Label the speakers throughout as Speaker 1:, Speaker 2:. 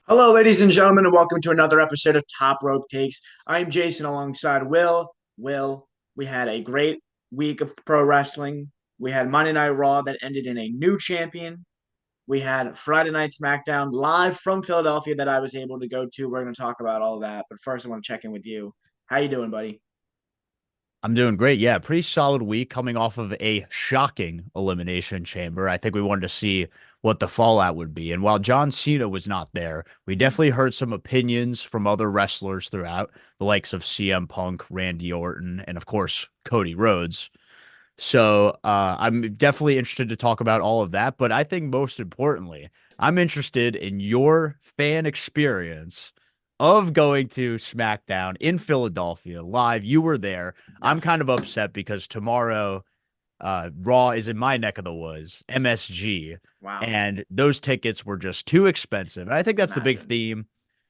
Speaker 1: Hello, ladies and gentlemen, and welcome to another episode of Top Rope Takes. I'm Jason alongside Will. Will, we had a great week of pro wrestling. We had Monday Night Raw that ended in a new champion. We had Friday Night Smackdown live from Philadelphia that I was able to go to. We're going to talk about all of that, but first I want to check in with you. How you doing, buddy?
Speaker 2: I'm doing great. Yeah, pretty solid week coming off of a shocking Elimination Chamber. I think we wanted to see what the fallout would be. And while John Cena was not there, we definitely heard some opinions from other wrestlers throughout, the likes of CM Punk, Randy Orton, and of course, Cody Rhodes. So I'm definitely interested to talk about all of that. But I think most importantly, I'm interested in your fan experience of going to SmackDown in Philadelphia live. You were there. I'm
Speaker 1: Yes.
Speaker 2: kind of upset because tomorrow Raw is in my neck of the woods, MSG,
Speaker 1: Wow.
Speaker 2: and those tickets were just too expensive. And I think that's the big
Speaker 1: Imagine.
Speaker 2: theme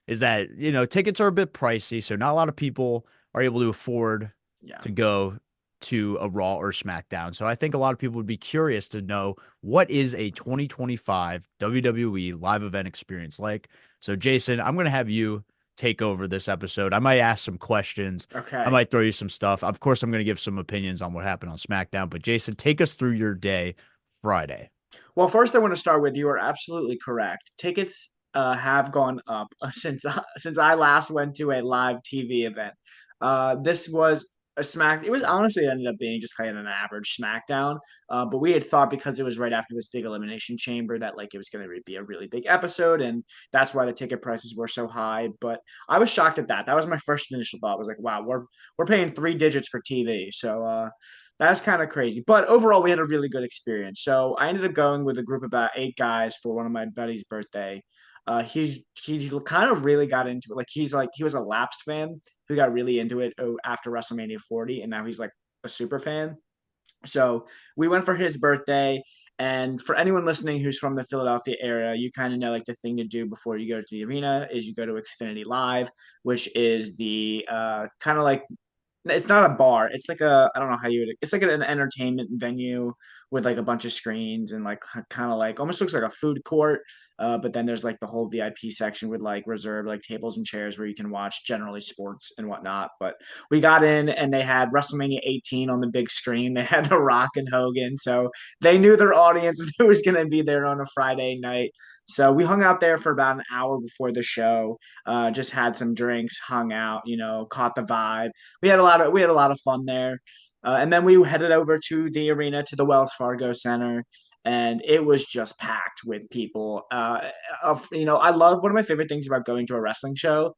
Speaker 2: is that, tickets are a bit pricey, so not a lot of people are able to afford
Speaker 1: Yeah.
Speaker 2: to go to a Raw or SmackDown. So I think a lot of people would be curious to know what is a 2025 WWE live event experience like. So Jason, I'm going to have you take over this episode. I might ask some questions. I
Speaker 1: Okay.
Speaker 2: might throw you some stuff. Of course, I'm going to give some opinions on what happened on SmackDown, but Jason, take us through your day Friday.
Speaker 1: Well, first I want to start with you are absolutely correct. Tickets have gone up since I last went to a live TV event. This was a smack. It was honestly it ended up being just kind of an average SmackDown. But we had thought because it was right after this big elimination chamber that like it was going to be a really big episode, and that's why the ticket prices were so high. But I was shocked at that. That was my first initial thought. Was like, wow, we're paying three digits for TV. So that's kind of crazy. But overall, we had a really good experience. So I ended up going with a group of about eight guys for one of my buddy's birthday. He kind of really got into it. Like he was a lapsed fan who got really into it after WrestleMania 40, and now he's like a super fan. So we went for his birthday. And for anyone listening who's from the Philadelphia area, you kind of know like the thing to do before you go to the arena is you go to Xfinity Live, which is the kind of like it's not a bar. It's like a I don't know how you would. It's like an entertainment venue with like a bunch of screens and like kind of like almost looks like a food court. But then there's like the whole VIP section with like reserved like tables and chairs where you can watch generally sports and whatnot. But we got in and they had WrestleMania 18 on the big screen. They had The Rock and Hogan, so they knew their audience and who was going to be there on a Friday night. So we hung out there for about an hour before the show. Just had some drinks, hung out, caught the vibe. We had a lot of fun there. And then we headed over to the arena to the Wells Fargo Center, and it was just packed with people. I love one of my favorite things about going to a wrestling show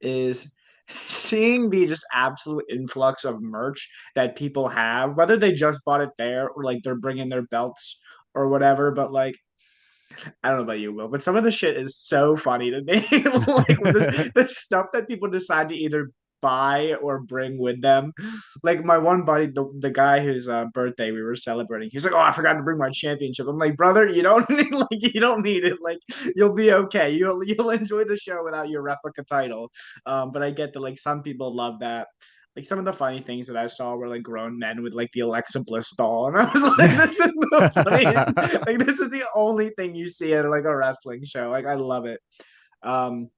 Speaker 1: is seeing the just absolute influx of merch that people have, whether they just bought it there or like they're bringing their belts or whatever. But like I don't know about you, Will, but some of the shit is so funny to me. Like the stuff that people decide to either buy or bring with them. Like my one buddy, the guy whose birthday we were celebrating, he's like, "Oh, I forgot to bring my championship." I'm like, "Brother, you don't need you don't need it. Like you'll be okay. You'll enjoy the show without your replica title." But I get that like some people love that. Like some of the funny things that I saw were like grown men with like the Alexa Bliss doll, and I was like, "This is the funniest. Like this is the only thing you see at like a wrestling show. Like I love it." Um,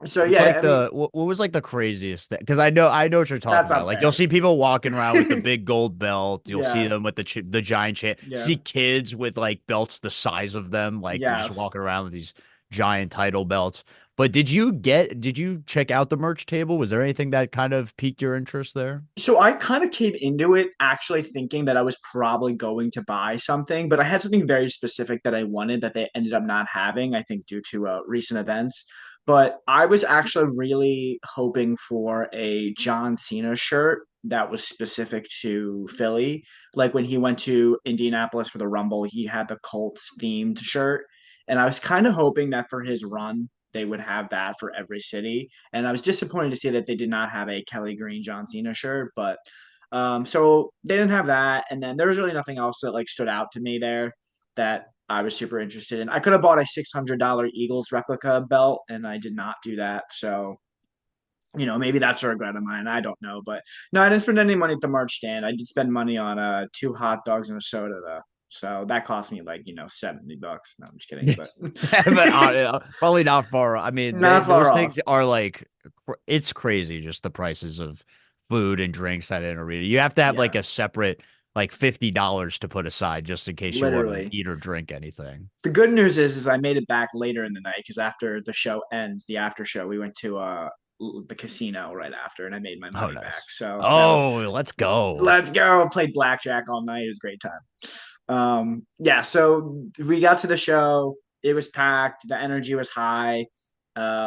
Speaker 1: so
Speaker 2: What's
Speaker 1: yeah,
Speaker 2: like
Speaker 1: I mean
Speaker 2: what was like the craziest thing? Because I know what you're talking
Speaker 1: that's
Speaker 2: about.
Speaker 1: up
Speaker 2: Like you'll
Speaker 1: there.
Speaker 2: see people walking around with the big gold belt. You'll see
Speaker 1: Yeah,
Speaker 2: them with the giant chain.
Speaker 1: yeah,
Speaker 2: See kids with like belts the size of them. Like they're just
Speaker 1: yes.
Speaker 2: walking around with these giant title belts. But did you check out the merch table? Was there anything that kind of piqued your interest there?
Speaker 1: So I kind of came into it actually thinking that I was probably going to buy something, but I had something very specific that I wanted that they ended up not having, I think due to recent events. But I was actually really hoping for a John Cena shirt that was specific to Philly. Like when he went to Indianapolis for the Rumble, he had the Colts themed shirt. And I was kind of hoping that for his run, they would have that for every city. And I was disappointed to see that they did not have a Kelly Green John Cena shirt, but so they didn't have that. And then there was really nothing else that like stood out to me there that I was super interested in. I could have bought a $600 Eagles replica belt, and I did not do that. So maybe that's a regret of mine. I don't know, but no, I didn't spend any money at the merch stand. I did spend money on two hot dogs and a soda though. So that cost me like, $70. No, I'm just kidding, but
Speaker 2: But probably not far. I mean,
Speaker 1: not
Speaker 2: those
Speaker 1: far off.
Speaker 2: things are like it's crazy. Just the prices of food and drinks at an arena. You have to have like
Speaker 1: Yeah,
Speaker 2: a separate like $50 to put aside just in case you want to
Speaker 1: literally.
Speaker 2: eat or drink anything.
Speaker 1: The good news is I made it back later in the night because after the show ends, the after show, we went to the casino right after, and I made my
Speaker 2: Oh,
Speaker 1: money back.
Speaker 2: nice.
Speaker 1: So that was
Speaker 2: Oh, let's go.
Speaker 1: let's go. Played blackjack all night. It was a great time. Yeah, so we got to the show. It was packed. The energy was high.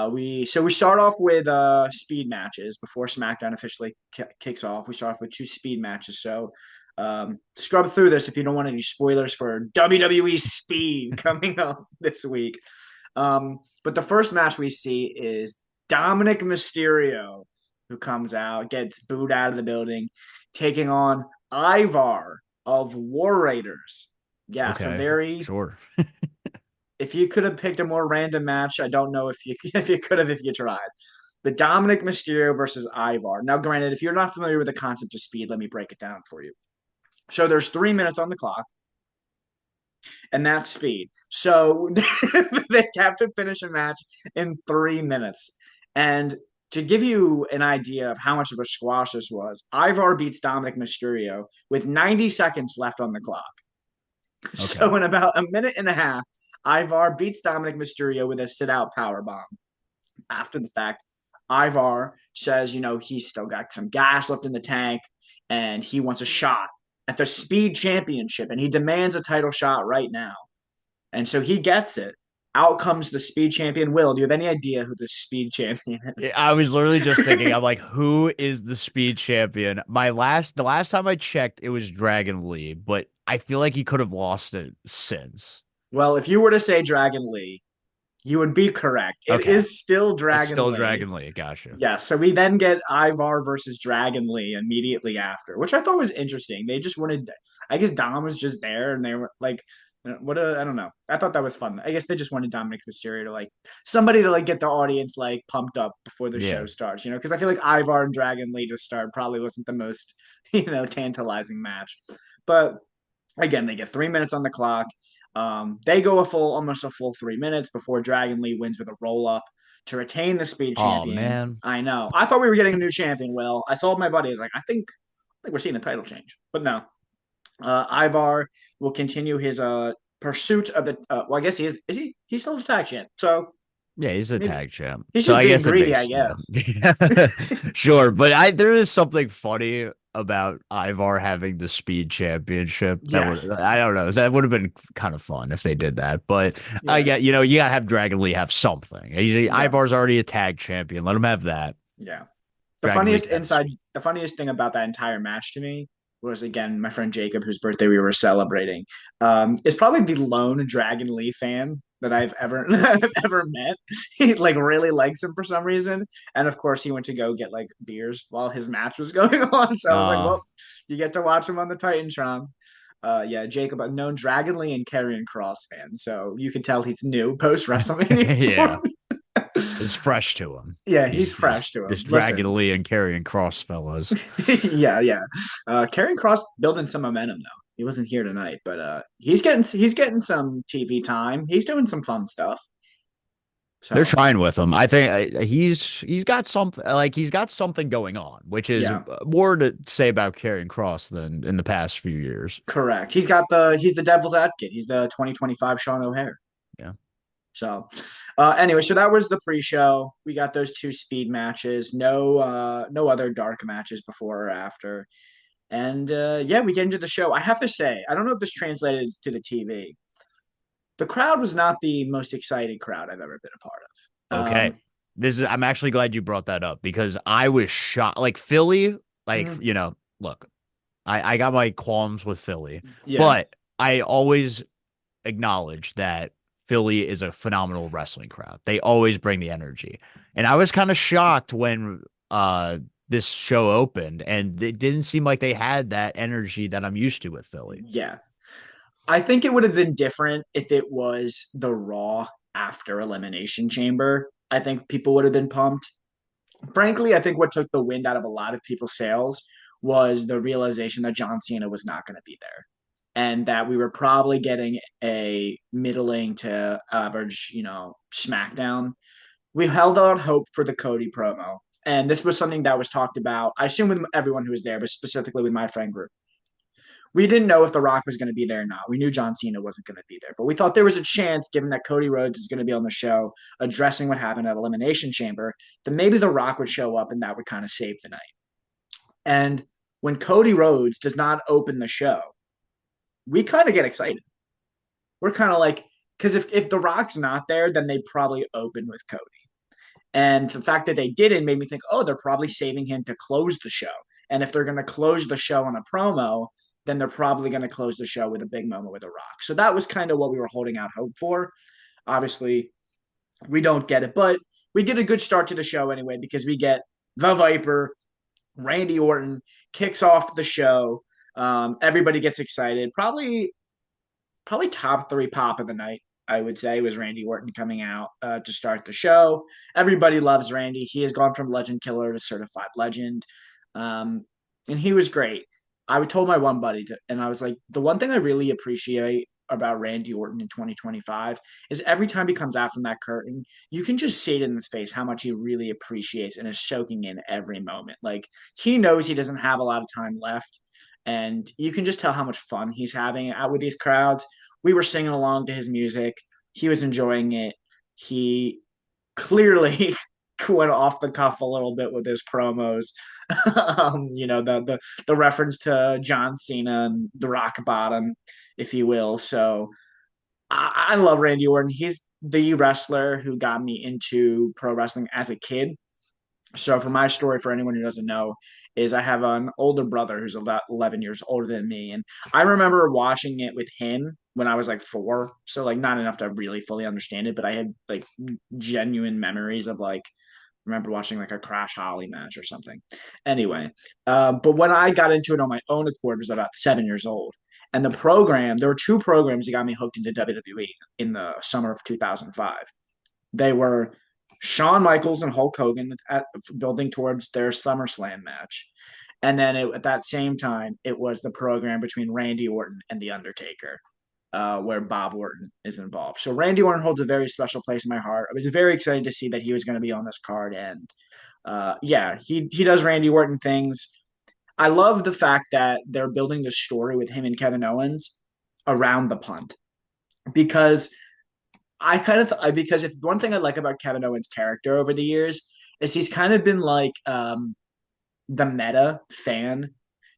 Speaker 1: We start off with speed matches before SmackDown officially kicks off. We start off with two speed matches. So scrub through this if you don't want any spoilers for WWE Speed coming up this week. But the first match we see is Dominic Mysterio, who comes out, gets booed out of the building, taking on Ivar of War Raiders. Yeah, so
Speaker 2: Okay,
Speaker 1: very.
Speaker 2: sure.
Speaker 1: If you could have picked a more random match, I don't know if you if you could have if you tried. The Dominic Mysterio versus Ivar. Now, granted, if you're not familiar with the concept of speed, let me break it down for you. So there's 3 minutes on the clock, and that's speed. So they have to finish a match in 3 minutes. And to give you an idea of how much of a squash this was, Ivar beats Dominic Mysterio with 90 seconds left on the clock.
Speaker 2: Okay.
Speaker 1: So in about a minute and a half, Ivar beats Dominic Mysterio with a sit-out power bomb. After the fact, Ivar says, he's still got some gas left in the tank, and he wants a shot at the Speed Championship, and he demands a title shot right now. And so he gets it. Out comes the Speed Champion. Will, do you have any idea who the Speed Champion is?
Speaker 2: I was literally just thinking, I'm like, who is the speed champion? The last time I checked, it was Dragon Lee, but I feel like he could have lost it since.
Speaker 1: Well, if you were to say Dragon Lee, you would be correct. It
Speaker 2: Okay.
Speaker 1: is still
Speaker 2: It's
Speaker 1: Dragon
Speaker 2: still
Speaker 1: Lee.
Speaker 2: Dragon Lee. Gotcha.
Speaker 1: Yeah, so we then get Ivar versus Dragon Lee immediately after, which I thought was interesting. They just wanted, I guess Dom was just there, and they were like, I don't know. I thought that was fun. I guess they just wanted Dominic Mysterio to somebody to get the audience pumped up before the
Speaker 2: Yeah.
Speaker 1: show starts, because I feel like Ivar and Dragon Lee to start probably wasn't the most tantalizing match, but again, they get 3 minutes on the clock. They go almost a full 3 minutes before Dragon Lee wins with a roll up to retain the speed
Speaker 2: Oh
Speaker 1: champion.
Speaker 2: man.
Speaker 1: I know. I thought we were getting a new champion. Will, I told my buddy, I was like, I think we're seeing a title change, but no. Ivar will continue his pursuit of the. Well, I guess he is. Is he? He's still the tag champ. So
Speaker 2: Yeah, he's a
Speaker 1: maybe
Speaker 2: tag champ.
Speaker 1: he's
Speaker 2: So
Speaker 1: just
Speaker 2: I
Speaker 1: being
Speaker 2: guess it
Speaker 1: greedy, I
Speaker 2: makes
Speaker 1: guess.
Speaker 2: sure, but there is something funny about Ivar having the speed championship. That
Speaker 1: Yes.
Speaker 2: would I don't know. That would have been kind of fun if they did that. But I
Speaker 1: Yeah.
Speaker 2: get, you gotta have Dragon Lee have something.
Speaker 1: Yeah.
Speaker 2: Ivar's already a tag champion. Let him have that.
Speaker 1: Yeah. The
Speaker 2: Dragon Lee
Speaker 1: funniest
Speaker 2: can have
Speaker 1: inside,
Speaker 2: speed.
Speaker 1: the funniest thing about that entire match to me was again my friend Jacob, whose birthday we were celebrating. Is probably the lone Dragon Lee fan that I've ever ever met. He really likes him for some reason, and of course he went to go get beers while his match was going on. So I was like,
Speaker 2: Uh
Speaker 1: well, you get to watch him on the Titantron. Yeah, Jacob, I've known Dragon Lee and Karrion Cross fan, so you can tell he's new post WrestleMania.
Speaker 2: yeah. It's fresh to him.
Speaker 1: Yeah, he's
Speaker 2: He's
Speaker 1: fresh to
Speaker 2: this
Speaker 1: him.
Speaker 2: Dragon
Speaker 1: Listen,
Speaker 2: Lee and Karrion Cross fellas.
Speaker 1: yeah, yeah. Karrion Cross building some momentum though. He wasn't here tonight, but he's getting some TV time. He's doing some fun stuff.
Speaker 2: They're
Speaker 1: So
Speaker 2: trying with him. I think he's got something he's got something going on, which is
Speaker 1: yeah,
Speaker 2: more to say about Karrion Cross than in the past few years.
Speaker 1: correct. He's the devil's advocate. He's the 2025 Sean O'Hare.
Speaker 2: Yeah,
Speaker 1: So anyway, so that was the pre-show. We got those two speed matches. No other dark matches before or after. And yeah, we get into the show. I have to say, I don't know if this translated to the TV. The crowd was not the most excited crowd I've ever been a part of.
Speaker 2: okay. I'm actually glad you brought that up because I was shocked. Like Philly,
Speaker 1: Mhm.
Speaker 2: look, I got my qualms with Philly,
Speaker 1: Yeah,
Speaker 2: but I always acknowledge that Philly is a phenomenal wrestling crowd. They always bring the energy. And I was kind of shocked when this show opened and it didn't seem like they had that energy that I'm used to with Philly.
Speaker 1: yeah. I think it would have been different if it was the Raw after Elimination Chamber. I think people would have been pumped. Frankly, I think what took the wind out of a lot of people's sails was the realization that John Cena was not going to be there. and that we were probably getting a middling to average, SmackDown. We held out hope for the Cody promo. And this was something that was talked about, I assume, with everyone who was there, but specifically with my friend group. We didn't know if The Rock was going to be there or not. We knew John Cena wasn't going to be there, but we thought there was a chance, given that Cody Rhodes is going to be on the show addressing what happened at Elimination Chamber, that maybe The Rock would show up and that would kind of save the night. And when Cody Rhodes does not open the show, we kind of get excited. We're kind of like, because if The Rock's not there, then they probably open with Cody. And the fact that they didn't made me think, oh, they're probably saving him to close the show. And if they're going to close the show on a promo, then they're probably going to close the show with a big moment with The Rock. So that was kind of what we were holding out hope for. Obviously, we don't get it, but we get a good start to the show anyway because we get the Viper, Randy Orton kicks off the show. Everybody gets excited. Probably top three pop of the night, I would say, was Randy Orton coming out to start the show. Everybody loves Randy. He has gone from legend killer to certified legend. And he was great. I told my one buddy, and I was like, the one thing I really appreciate about Randy Orton in 2025 is every time he comes out from that curtain, you can just see it in his face how much he really appreciates and is soaking in every moment. Like he knows he doesn't have a lot of time left, and you can just tell how much fun he's having out with these crowds. We were singing along to his music. He was enjoying it. He clearly went off the cuff a little bit with his promos. The reference to John Cena and the rock bottom, if you will. So I love Randy Orton. He's the wrestler who got me into pro wrestling as a kid. So for my story, for anyone who doesn't know, is I have an older brother who's about 11 years older than me, and I remember watching it with him when I was like 4, so like not enough to really fully understand it, but I had like genuine memories of like remember watching like a Crash Holly match or something. Anyway, but when I got into it on my own accord, was about 7 years old, and the program there were two programs that got me hooked into WWE in the summer of 2005. They were Shawn Michaels and Hulk Hogan building towards their SummerSlam match. And then at that same time, it was the program between Randy Orton and The Undertaker, where Bob Orton is involved. So Randy Orton holds a very special place in my heart. I was very excited to see that he was going to be on this card. And yeah, he does Randy Orton things. I love the fact that they're building the story with him and Kevin Owens around the punt because because if one thing I like about Kevin Owens' character over the years is he's kind of been like the meta fan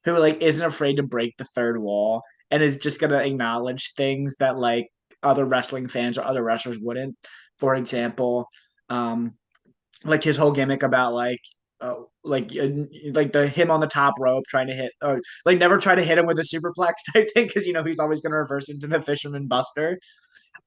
Speaker 1: who like isn't afraid to break the third wall and is just gonna acknowledge things that like other wrestling fans or other wrestlers wouldn't. For example, um, like his whole gimmick about like the him on the top rope trying to hit or like never try to hit him with a superplex type thing because he's always going to reverse into the fisherman buster.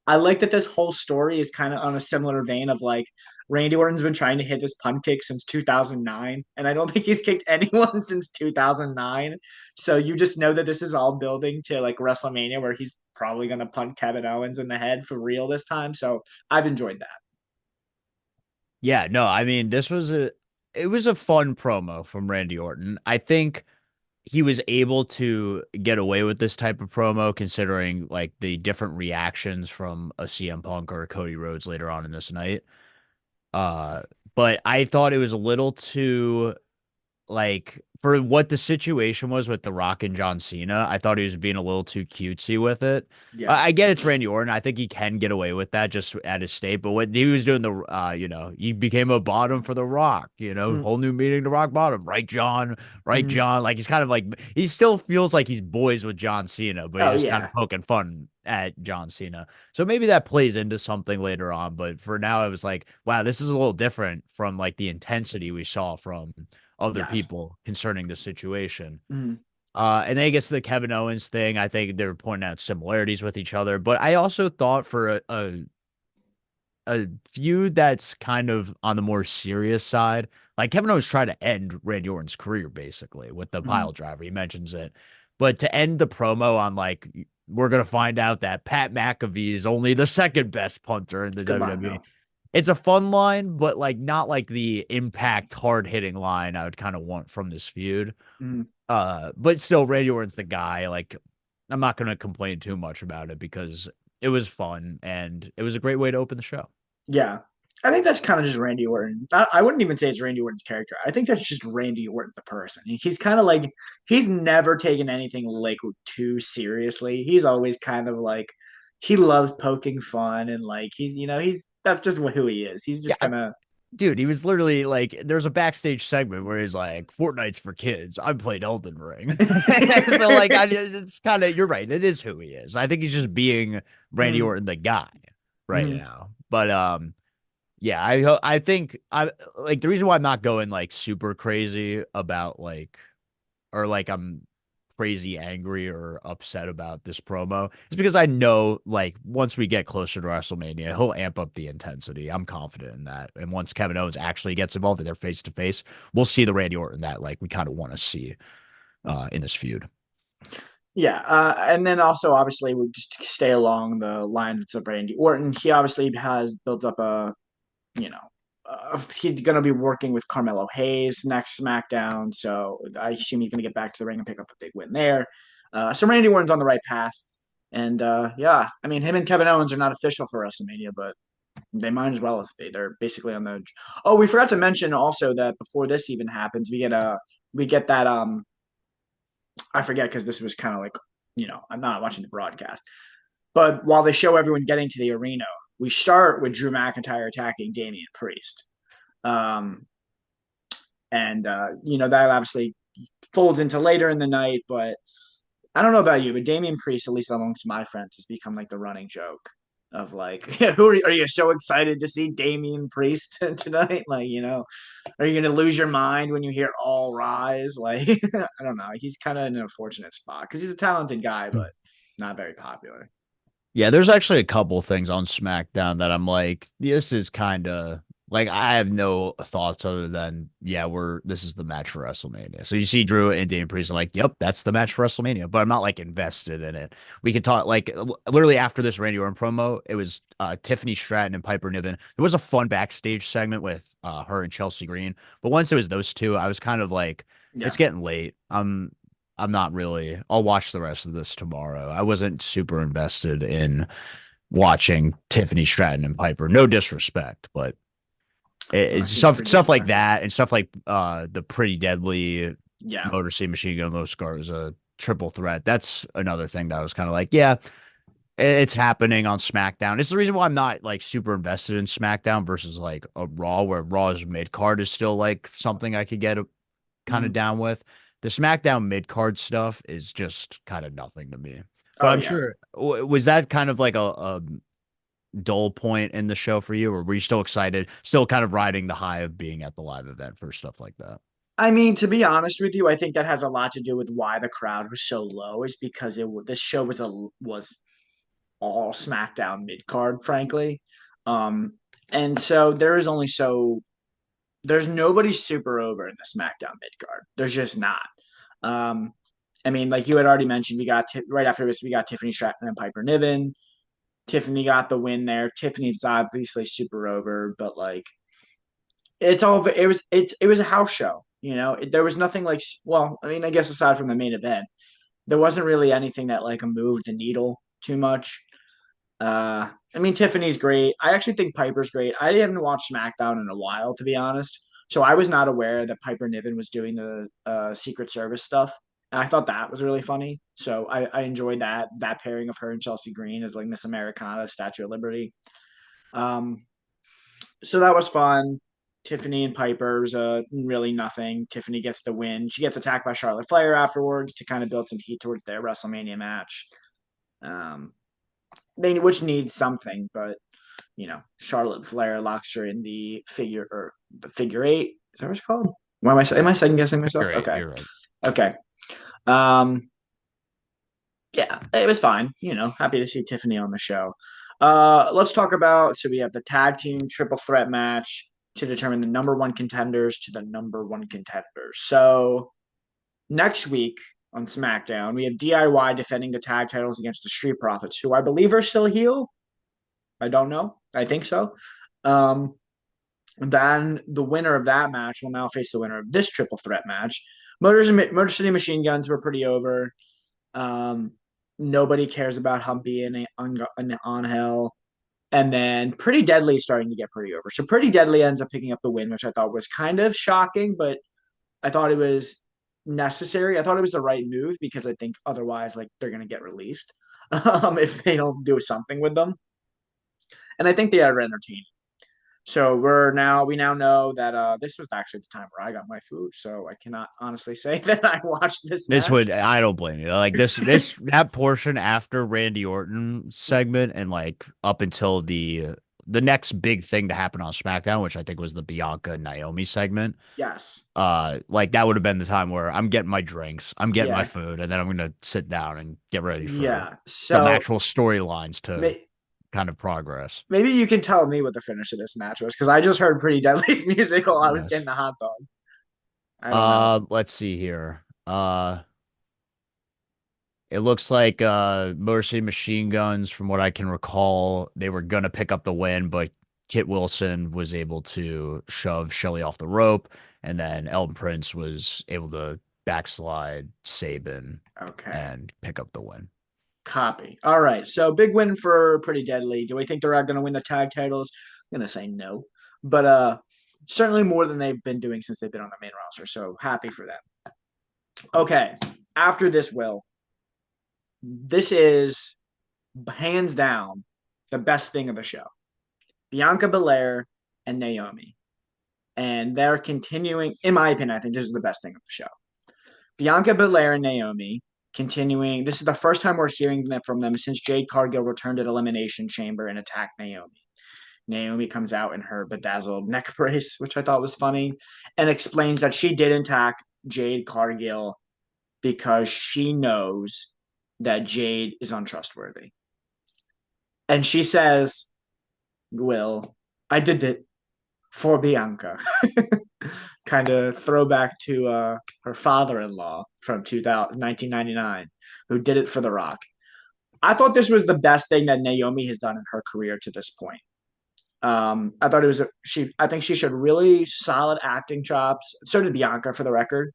Speaker 1: I like that this whole story is kind of on a similar vein of like Randy Orton's been trying to hit this punt kick since 2009, and I don't think he's kicked anyone since 2009. So you just know that this is all building to like WrestleMania, where he's probably going to punt Kevin Owens in the head for real this time. So I've enjoyed that.
Speaker 2: Yeah, no, I mean, it was a fun promo from Randy Orton. I think he was able to get away with this type of promo considering like the different reactions from a CM Punk or a Cody Rhodes later on in this night. Uh, but I thought it was a little too like for what the situation was with The Rock and John Cena, I thought he was being a little too cutesy with it.
Speaker 1: Yeah.
Speaker 2: I get it's Randy Orton. I think he can get away with that just at his state. But what he was doing, he became a bottom for The Rock,
Speaker 1: Mm-hmm.
Speaker 2: whole new meaning to Rock Bottom, right, John? Right,
Speaker 1: Mm-hmm.
Speaker 2: John? Like he's kind of like he still feels like he's boys with John Cena, but he's
Speaker 1: Oh
Speaker 2: just kind of
Speaker 1: yeah.
Speaker 2: poking fun at John Cena. So maybe that plays into something later on. But for now, it was like, wow, this is a little different from like the intensity we saw from other
Speaker 1: Yes.
Speaker 2: people concerning the situation.
Speaker 1: Mm-hmm.
Speaker 2: And then it gets to the Kevin Owens thing. I think they were pointing out similarities with each other, but I also thought for a feud that's kind of on the more serious side, like Kevin Owens tried to end Randy Orton's career basically with the
Speaker 1: Mm-hmm.
Speaker 2: pile driver. He mentions it, but to end the promo on like we're gonna find out that Pat McAfee is only the second best punter in
Speaker 1: It's
Speaker 2: the
Speaker 1: a good line
Speaker 2: WWE.
Speaker 1: though.
Speaker 2: It's a fun line, but like not like the impact hard hitting line I would kind of want from this feud.
Speaker 1: Mm-hmm.
Speaker 2: But still Randy Orton's the guy. Like I'm not going to complain too much about it because it was fun and it was a great way to open the show.
Speaker 1: Yeah. I think that's kind of just Randy Orton. I wouldn't even say it's Randy Orton's character. I think that's just Randy Orton, the person. He's kind of like, he's never taken anything like too seriously. He's always kind of like, he loves poking fun and like, that's just who he is. He's
Speaker 2: Yeah,
Speaker 1: just kind of,
Speaker 2: dude, he was literally like, there's a backstage segment where he's like, Fortnite's for kids. I played Elden Ring. So, like, it's kind of, you're right. It is who he is. I think he's just being Randy
Speaker 1: mm,
Speaker 2: Orton, the guy right
Speaker 1: mm,
Speaker 2: now. But, yeah, I think I like the reason why I'm not going like super crazy about like or like I'm crazy angry or upset about this promo is because I know like once we get closer to WrestleMania, he'll amp up the intensity. I'm confident in that. And once Kevin Owens actually gets involved and they're face to face, we'll see the Randy Orton that like we kind of want to see in this feud.
Speaker 1: yeah. And then also, obviously, we just stay along the lines of Randy Orton. He obviously has built up you know, he's going to be working with Carmelo Hayes next SmackDown. So I assume he's going to get back to the ring and pick up a big win there. So Randy Orton's on the right path. And yeah, I mean, him and Kevin Owens are not official for WrestleMania, but they might as well be. They're basically on the. Oh, we forgot to mention also that before this even happens, we get that I forget because this was kind of like I'm not watching the broadcast, but while they show everyone getting to the arena, we start with Drew McIntyre attacking Damian Priest. Um, and that obviously folds into later in the night. But I don't know about you, but Damian Priest, at least amongst my friends, has become like the running joke of like, who are you so excited to see Damian Priest tonight? Like, are you going to lose your mind when you hear "All Rise"? Like, I don't know. He's kind of in an unfortunate spot because he's a talented guy, but not very popular.
Speaker 2: Yeah, there's actually a couple things on SmackDown that I'm like, this is kind of like I have no thoughts other than yeah, this is the match for WrestleMania. So you see Drew and Damian Priest, I'm like, yep, that's the match for WrestleMania. But I'm not like invested in it. We could talk like literally after this Randy Orton promo, it was Tiffany Stratton and Piper Niven. There was a fun backstage segment with her and Chelsea Green, but once it was those two, I was kind of like, it's
Speaker 1: Yeah.
Speaker 2: getting late. I'm not really. I'll watch the rest of this tomorrow. I wasn't super invested in watching Tiffany Stratton and Piper. No disrespect, but it's
Speaker 1: Seems pretty
Speaker 2: stuff like
Speaker 1: disrespectful.
Speaker 2: that and stuff like the Pretty Deadly
Speaker 1: Yeah.
Speaker 2: Motor City Machine Gun Low Scars a triple threat. That's another thing that I was kind of like, yeah, it's happening on SmackDown. It's the reason why I'm not like super invested in SmackDown versus like a Raw, where Raw's mid card is still like something I could get kind of
Speaker 1: Mhm.
Speaker 2: down with. The SmackDown mid card stuff is just kind of nothing to me. But
Speaker 1: Oh
Speaker 2: I'm
Speaker 1: yeah.
Speaker 2: sure was that kind of like a dull point in the show for you, or were you still excited, still kind of riding the high of being at the live event for stuff like that?
Speaker 1: I mean, to be honest with you, I think that has a lot to do with why the crowd was so low. Is because this show was all SmackDown mid card, frankly. Um, and so there's nobody super over in the SmackDown mid card. There's just not. Um, I mean, like you had already mentioned, right after this we got Tiffany Stratton and Piper Niven. Tiffany got the win there. Tiffany's obviously super over, but like it was a house show. There was nothing like well, I mean, I guess aside from the main event, there wasn't really anything that like moved the needle too much. I mean, Tiffany's great. I actually think Piper's great. I haven't watched SmackDown in a while, to be honest. So I was not aware that Piper Niven was doing the Secret Service stuff. And I thought that was really funny. So I enjoyed that pairing of her and Chelsea Green as like Miss Americana, Statue of Liberty. Um, so that was fun. Tiffany and Piper's really nothing. Tiffany gets the win. She gets attacked by Charlotte Flair afterwards to kind of build some heat towards their WrestleMania match. Um, which needs something, but Charlotte Flair locks her in the figure eight. Is that what it's called? Why am I second guessing myself?
Speaker 2: Great,
Speaker 1: Okay.
Speaker 2: you're right.
Speaker 1: Okay. Um, yeah, it was fine. Happy to see Tiffany on the show. Let's talk about so we have the tag team triple threat match to determine the number one contenders to the number one contenders. So next week on SmackDown, we have DIY defending the tag titles against the Street Profits, who I believe are still heel. I don't know. I think so. Um, then the winner of that match will now face the winner of this triple threat match. Motor City Machine Guns were pretty over. Um, Nobody cares about Humpy and on Hell. And then Pretty Deadly starting to get pretty over. So Pretty Deadly ends up picking up the win, which I thought was kind of shocking, but I thought it was necessary. I thought it was the right move because I think otherwise, like they're gonna get released if they don't do something with them. And I think they are entertaining. So we now know that this was actually the time where I got my food, so I cannot honestly say that I watched this
Speaker 2: This
Speaker 1: match.
Speaker 2: would I don't blame you. Like that portion after Randy Orton segment and like up until the next big thing to happen on SmackDown, which I think was the Bianca and Naomi segment.
Speaker 1: Yes.
Speaker 2: Like that would have been the time where I'm getting my drinks, I'm getting my
Speaker 1: Yeah.
Speaker 2: food, and then I'm gonna sit down and get ready for
Speaker 1: Yeah.
Speaker 2: some
Speaker 1: So
Speaker 2: actual storylines to
Speaker 1: may-
Speaker 2: kind of progress.
Speaker 1: maybe you can tell me what the finish of this match was because I just heard Pretty Deadly's music while I was getting
Speaker 2: Yes.
Speaker 1: the hot dog. I don't know.
Speaker 2: Let's see here. It looks like Mercy Machine Guns, from what I can recall, they were gonna pick up the win, but Kit Wilson was able to shove Shelly off the rope, and then Elton Prince was able to backslide Sabin
Speaker 1: Okay.
Speaker 2: and pick up the win.
Speaker 1: Copy. All right. So big win for Pretty Deadly. Do we think they're going to win the tag titles? I'm going to say no. But certainly more than they've been doing since they've been on the main roster. So happy for them. Okay. After this, Will, this is hands down the best thing of the show. Bianca Belair and Naomi. And they're continuing, in my opinion, I think this is the best thing of the show. Bianca Belair and Naomi continuing. This is the first time we're hearing from them since Jade Cargill returned at Elimination Chamber and attacked Naomi. Naomi comes out in her bedazzled neck brace, which I thought was funny, and explains that she did attack Jade Cargill because she knows that Jade is untrustworthy. And she says, Will, I did it for Bianca. Kind of throwback to her father-in-law from 1999, who did it for The Rock. I thought this was the best thing that Naomi has done in her career to this point. I thought it was she. I think she showed really solid acting chops. So did Bianca, for the record.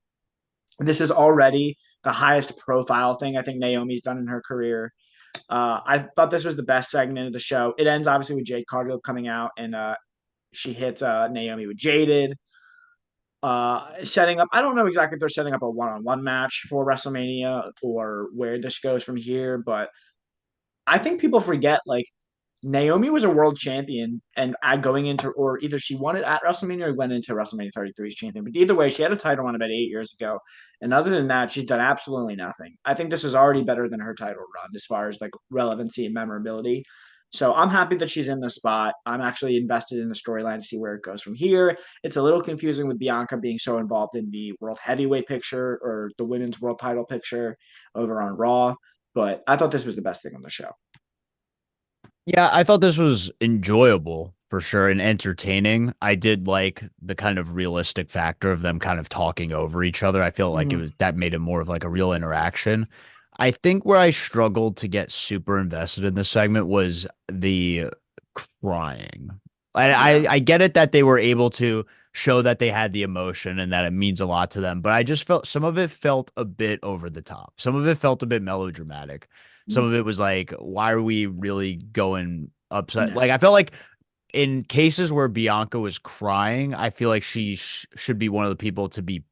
Speaker 1: This is already the highest profile thing I think Naomi's done in her career. I thought this was the best segment of the show. It ends obviously with Jade Cargill coming out and she hits Naomi with Jaded. Setting up, I don't know exactly if they're setting up a one-on-one match for WrestleMania or where this goes from here, but I think people forget like Naomi was a world champion and going into, or either she won it at WrestleMania or went into WrestleMania 33 as champion. But either way, she had a title run about 8 years ago. And other than that, she's done absolutely nothing. I think this is already better than her title run as far as like relevancy and memorability. So I'm happy that she's in the spot. I'm actually invested in the storyline to see where it goes from here. It's a little confusing with Bianca being so involved in the world heavyweight picture or the women's world title picture over on Raw. But I thought this was the best thing on the show.
Speaker 2: Yeah, I thought this was enjoyable for sure and entertaining. I did like the kind of realistic factor of them kind of talking over each other. I feel like it
Speaker 1: Mm-hmm.
Speaker 2: was that made it more of like a real interaction. I think where I struggled to get super invested in this segment was the crying.
Speaker 1: Yeah.
Speaker 2: I get it that they were able to show that they had the emotion and that it means a lot to them, but I just felt some of it felt a bit over the top. Some of it felt a bit melodramatic. Some of it was like, why are we really going upset?
Speaker 1: Yeah.
Speaker 2: Like, I felt like in cases where Bianca was crying, I feel like she should be one of the people to be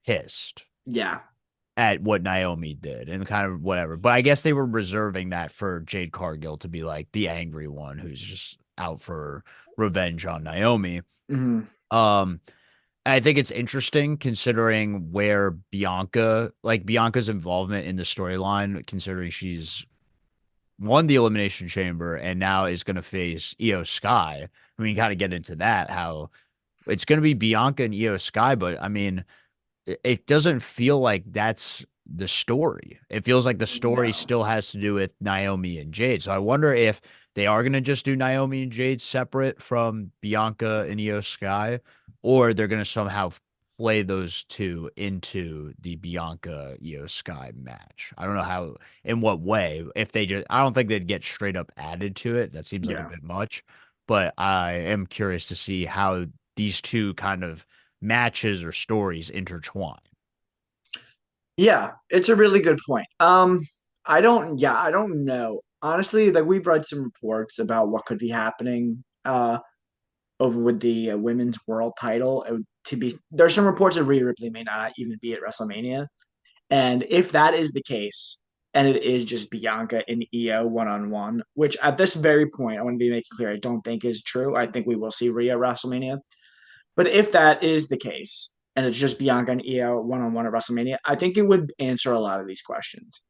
Speaker 2: pissed
Speaker 1: Yeah.
Speaker 2: at what Naomi did and kind of whatever. But I guess they were reserving that for Jade Cargill to be like the angry one who's just out for revenge on Naomi.
Speaker 1: Mm-hmm.
Speaker 2: Um, I think it's interesting considering where Bianca's involvement in the storyline, considering she's won the Elimination Chamber and now is going to face Io Sky. I mean, got to get into that, how it's going to be Bianca and Io Sky, but I mean, it doesn't feel like that's the story. It feels like the story
Speaker 1: No.
Speaker 2: still has to do with Naomi and Jade. So I wonder if they are going to just do Naomi and Jade separate from Bianca and Io Sky, or they're going to somehow play those two into the Bianca Io Sky match. I don't know how, in what way. If they just, I don't think they'd get straight up added to it. That seems like a
Speaker 1: Yeah.
Speaker 2: bit much, but I am curious to see how these two kind of matches or stories intertwine.
Speaker 1: Yeah. It's a really good point. I don't know. Honestly, like we've read some reports about what could be happening over with the women's world title. To be there's some reports that Rhea Ripley may not even be at WrestleMania. And if that is the case, and it is just Bianca and Io one on one, which at this very point, I want to be making clear, I don't think is true. I think we will see Rhea at WrestleMania. But if that is the case, and it's just Bianca and Io one on one at WrestleMania, I think it would answer a lot of these questions.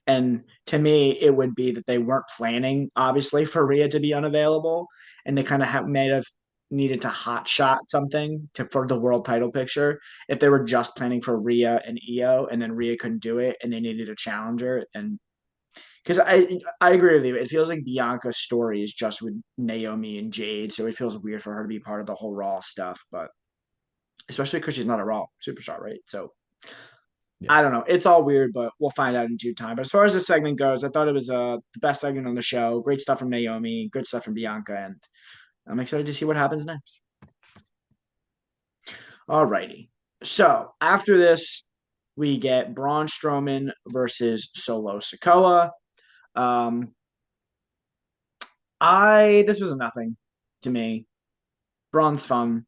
Speaker 1: And to me, it would be that they weren't planning, obviously, for Rhea to be unavailable, and they kind of may have needed to hot shot something to for the world title picture. If they were just planning for Rhea and Io, and then Rhea couldn't do it, and they needed a challenger, and because I agree with you, it feels like Bianca's story is just with Naomi and Jade, so it feels weird for her to be part of the whole Raw stuff, but especially because she's not a Raw superstar, right? So
Speaker 2: Yeah.
Speaker 1: I don't know. It's all weird, but we'll find out in due time. But as far as the segment goes, I thought it was the best segment on the show. Great stuff from Naomi, good stuff from Bianca, and I'm excited to see what happens next. Alrighty. So after this, we get Braun Strowman versus Solo Sikoa. Um, I this was a nothing to me. Braun's fun.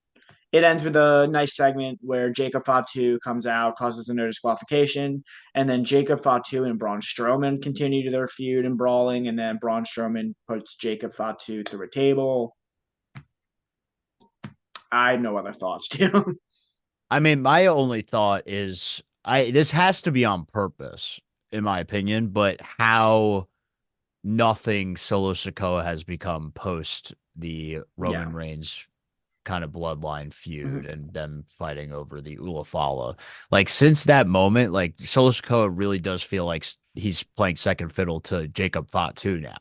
Speaker 1: It ends with a nice segment where Jacob Fatu comes out, causes a no disqualification, and then Jacob Fatu and Braun Strowman continue their feud and brawling, and then Braun Strowman puts Jacob Fatu through a table. I have no other thoughts, too.
Speaker 2: I mean, my only thought is I this has to be on purpose, in my opinion, but how nothing Solo Sikoa has become post the
Speaker 1: Yeah.
Speaker 2: Roman Reigns kind of bloodline feud
Speaker 1: Mhm.
Speaker 2: and them fighting over the Ulafala. Like since that moment, like Solo Sikoa really does feel like he's playing second fiddle to Jacob Fatu now.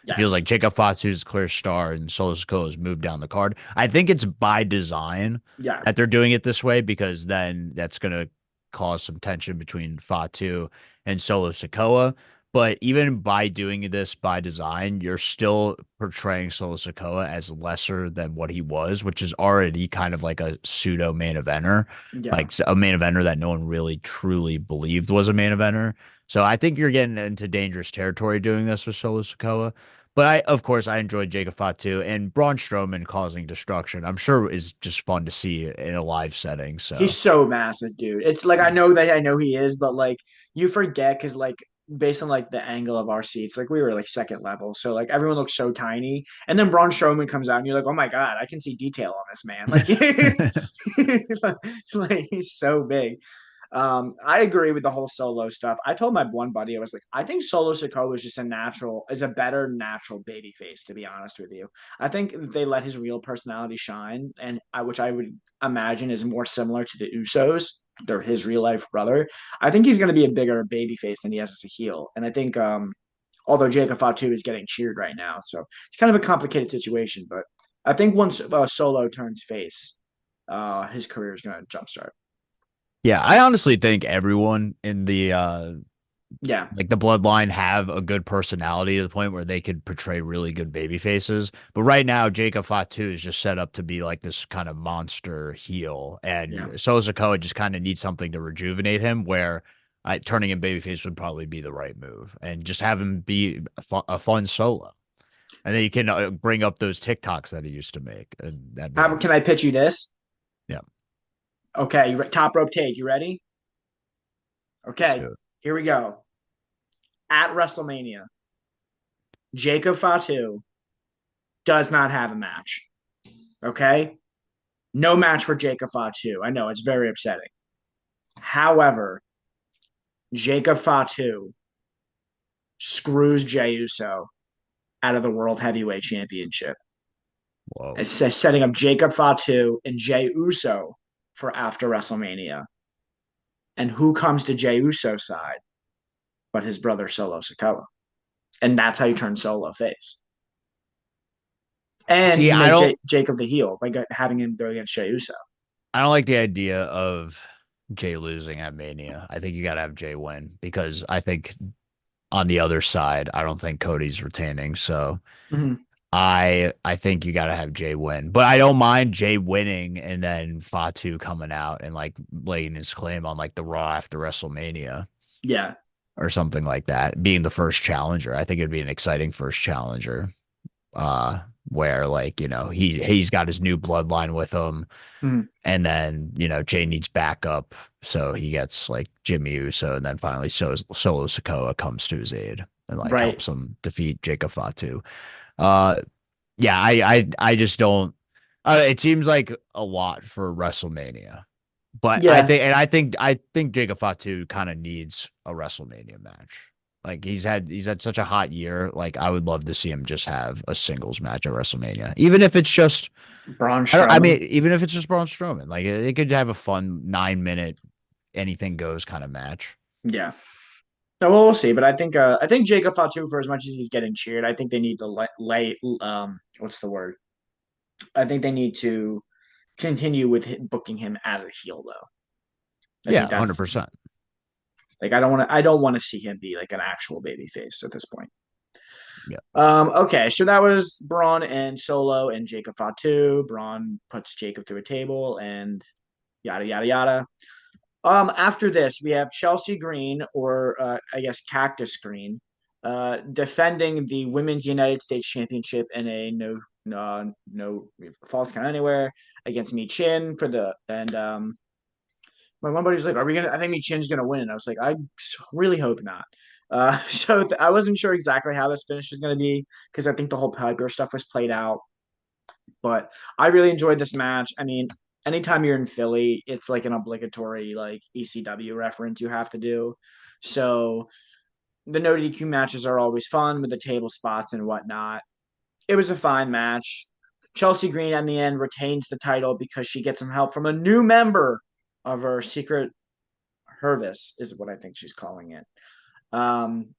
Speaker 2: It feels like
Speaker 1: Yes.
Speaker 2: Jacob Fatu's clear star and Solo Sikoa has moved down the card. I think it's by design
Speaker 1: Yeah.
Speaker 2: that they're doing it this way because then that's gonna cause some tension between Fatu and Solo Sikoa. But even by doing this by design, you're still portraying Solo Sikoa as lesser than what he was, which is already kind of like a pseudo main eventer,
Speaker 1: Yeah.
Speaker 2: like a main eventer that no one really truly believed was a main eventer. So I think you're getting into dangerous territory doing this with Solo Sikoa. But of course, I enjoyed Jacob Fatu and Braun Strowman causing destruction. I'm sure is just fun to see in a live setting.
Speaker 1: He's
Speaker 2: So
Speaker 1: so massive, dude. It's like I know he is, but like you forget because like based on like the angle of our seats, like we were like second level, so like everyone looks so tiny. And then Braun Strowman comes out, and you're like, oh my god, I can see detail on this man. Like, like he's so big. I agree with the whole Solo stuff. I told my one buddy, I was like, I think Solo Sikoa is just is a better natural baby face, to be honest with you. I think they let his real personality shine, and which I would imagine is more similar to the Usos. They're his real life brother. I think he's going to be a bigger baby face than he has as a heel. And I think, although Jacob Fatu is getting cheered right now, so it's kind of a complicated situation. But I think once Solo turns face, his career is going to jumpstart.
Speaker 2: yeah, I honestly think everyone in the
Speaker 1: Yeah,
Speaker 2: like the bloodline have a good personality to the point where they could portray really good baby faces. But right now, Jacob Fatu is just set up to be like this kind of monster heel.
Speaker 1: yeah.
Speaker 2: And Solo Sikoa just kind of needs something to rejuvenate him where turning him babyface would probably be the right move. And just have him be a fun solo. And then you can bring up those TikToks that he used to make. And that'd be
Speaker 1: How
Speaker 2: awesome.
Speaker 1: can I pitch you this?
Speaker 2: Yeah,
Speaker 1: Okay, top rope take. You ready?
Speaker 2: let's
Speaker 1: Okay,
Speaker 2: do it.
Speaker 1: here we go. At WrestleMania, Jacob Fatu does not have a match. Okay, no match for Jacob Fatu. I know it's very upsetting. However, Jacob Fatu screws Jey Uso out of the World Heavyweight Championship.
Speaker 2: Whoa.
Speaker 1: It's setting up Jacob Fatu and Jey Uso for after WrestleMania. And who comes to Jey Uso's side but his brother Solo Sikoa? And that's how you turn Solo face. And
Speaker 2: See,
Speaker 1: you make Jacob the heel by having him go against Jey Uso.
Speaker 2: I don't like the idea of Jay losing at Mania. I think you got to have Jay win because I think on the other side, I don't think Cody's retaining. So
Speaker 1: Mm-hmm.
Speaker 2: I think you got to have Jay win. But I don't mind Jay winning and then Fatu coming out and like laying his claim on like the Raw after WrestleMania.
Speaker 1: Yeah.
Speaker 2: or something like that, being the first challenger. I think it'd be an exciting first challenger. Where like, he's got his new bloodline with him,
Speaker 1: Mhm.
Speaker 2: and then, Jay needs backup, so he gets like Jimmy Uso, and then finally Solo Sikoa comes to his aid and like
Speaker 1: Right.
Speaker 2: helps him defeat Jacob Fatu. Uh yeah, I just don't it seems like a lot for WrestleMania. But
Speaker 1: Yeah.
Speaker 2: I think Jacob Fatu kind of needs a WrestleMania match. Like he's had such a hot year. Like I would love to see him just have a singles match at WrestleMania. Even if it's just
Speaker 1: Braun
Speaker 2: I mean,
Speaker 1: Strowman.
Speaker 2: even if it's just Braun Strowman. Like it could have a fun 9 minute anything goes kind of match.
Speaker 1: Yeah. No, well, we'll see. But I think Jacob Fatu, for as much as he's getting cheered, I think they need to what's the word? I think they need to continue with booking him as a heel, though. I
Speaker 2: Yeah,
Speaker 1: think
Speaker 2: 100%.
Speaker 1: like I don't want to see him be like an actual baby face at this point.
Speaker 2: Yeah.
Speaker 1: Okay, so that was Braun and Solo and Jacob Fatu. Braun puts Jacob through a table and yada yada yada. After this, we have Chelsea Green, or I guess Cactus Green, defending the Women's United States Championship in a no false count anywhere against Mi Chin for the and my one buddy was like, "Are we gonna?" I think Mi Chin's gonna win. I was like, "I really hope not." I wasn't sure exactly how this finish was gonna be because I think the whole Piper stuff was played out. But I really enjoyed this match. I mean, anytime you're in Philly, it's like an obligatory like ECW reference you have to do. So the no DQ matches are always fun with the table spots and whatnot. It was a fine match. Chelsea Green in the end retains the title because she gets some help from a new member of her secret Hervis, is what I think she's calling it. Um,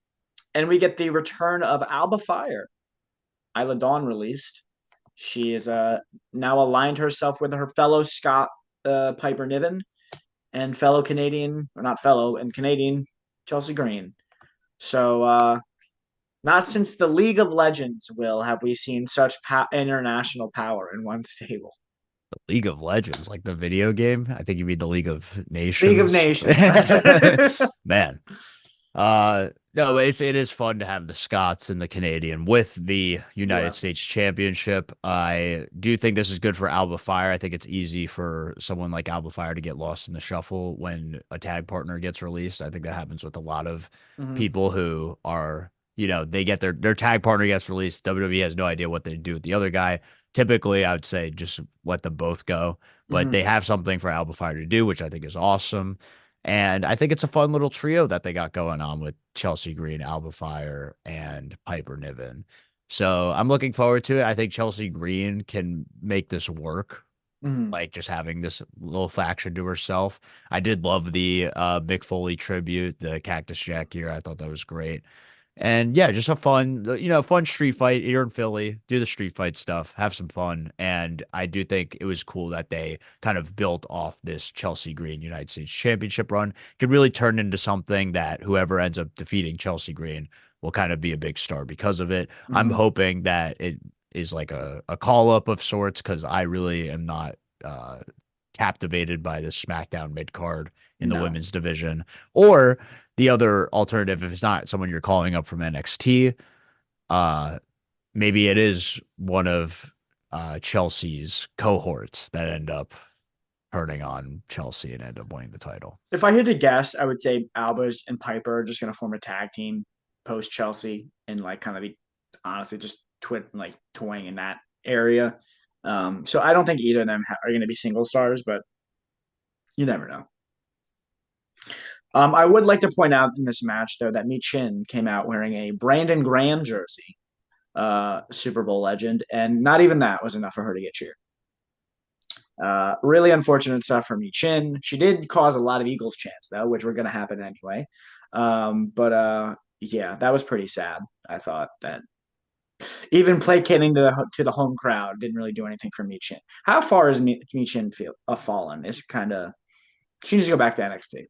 Speaker 1: and we get the return of Alba Fire. Isla Dawn released. She is now aligned herself with her fellow Scott Piper Niven and fellow Canadian, or not fellow, and Canadian Chelsea Green. So, not since the League of Legends, Will, have we seen such international power in one stable.
Speaker 2: League of Legends, like the video game. I think you mean the League of
Speaker 1: League of
Speaker 2: Nations.
Speaker 1: Nations. That's it.
Speaker 2: Man. No, it is fun to have the Scots and the Canadian with the United
Speaker 1: Yeah.
Speaker 2: States Championship. I do think this is good for Alba Fire. I think it's easy for someone like Alba Fire to get lost in the shuffle when a tag partner gets released. I think that happens with a lot of
Speaker 1: Mm-hmm.
Speaker 2: people who are, they get their tag partner gets released. WWE has no idea what they do with the other guy. Typically, I would say just let them both go, but
Speaker 1: Mm-hmm.
Speaker 2: they have something for Alba Fire to do, which I think is awesome. And I think it's a fun little trio that they got going on with Chelsea Green, Alba Fire, and Piper Niven. So I'm looking forward to it. I think Chelsea Green can make this work,
Speaker 1: Mm-hmm.
Speaker 2: like just having this little faction to herself. I did love the Mick Foley tribute, the Cactus Jack here. I thought that was great. And yeah, just a fun, fun street fight here in Philly. Do the street fight stuff, have some fun. And I do think it was cool that they kind of built off this Chelsea Green United States Championship run. Could really turn into something that whoever ends up defeating Chelsea Green will kind of be a big star because of it. I'm
Speaker 1: Mm-hmm.
Speaker 2: hoping that it is like a call up of sorts because I really am not uh captivated by this SmackDown mid card in the
Speaker 1: No.
Speaker 2: women's division. Or the other alternative, if it's not someone you're calling up from NXT, uh, maybe it is one of Chelsea's cohorts that end up turning on Chelsea and end up winning the title.
Speaker 1: If I had to guess, I would say Alba and Piper are just going to form a tag team post Chelsea and like kind of be honestly just like toying in that area. So I don't think either of them are going to be single stars, but you never know. I would like to point out in this match though that Mi Chin came out wearing a Brandon Graham jersey, Super Bowl legend, and not even that was enough for her to get cheered. Really unfortunate stuff for Mi Chin. She did cause a lot of Eagles chants though, which were going to happen anyway. But yeah, that was pretty sad. I thought that even placating to the home crowd didn't really do anything for Mi Chin. How far is Mi Chin feel fallen? It's kind of she needs to go back to NXT.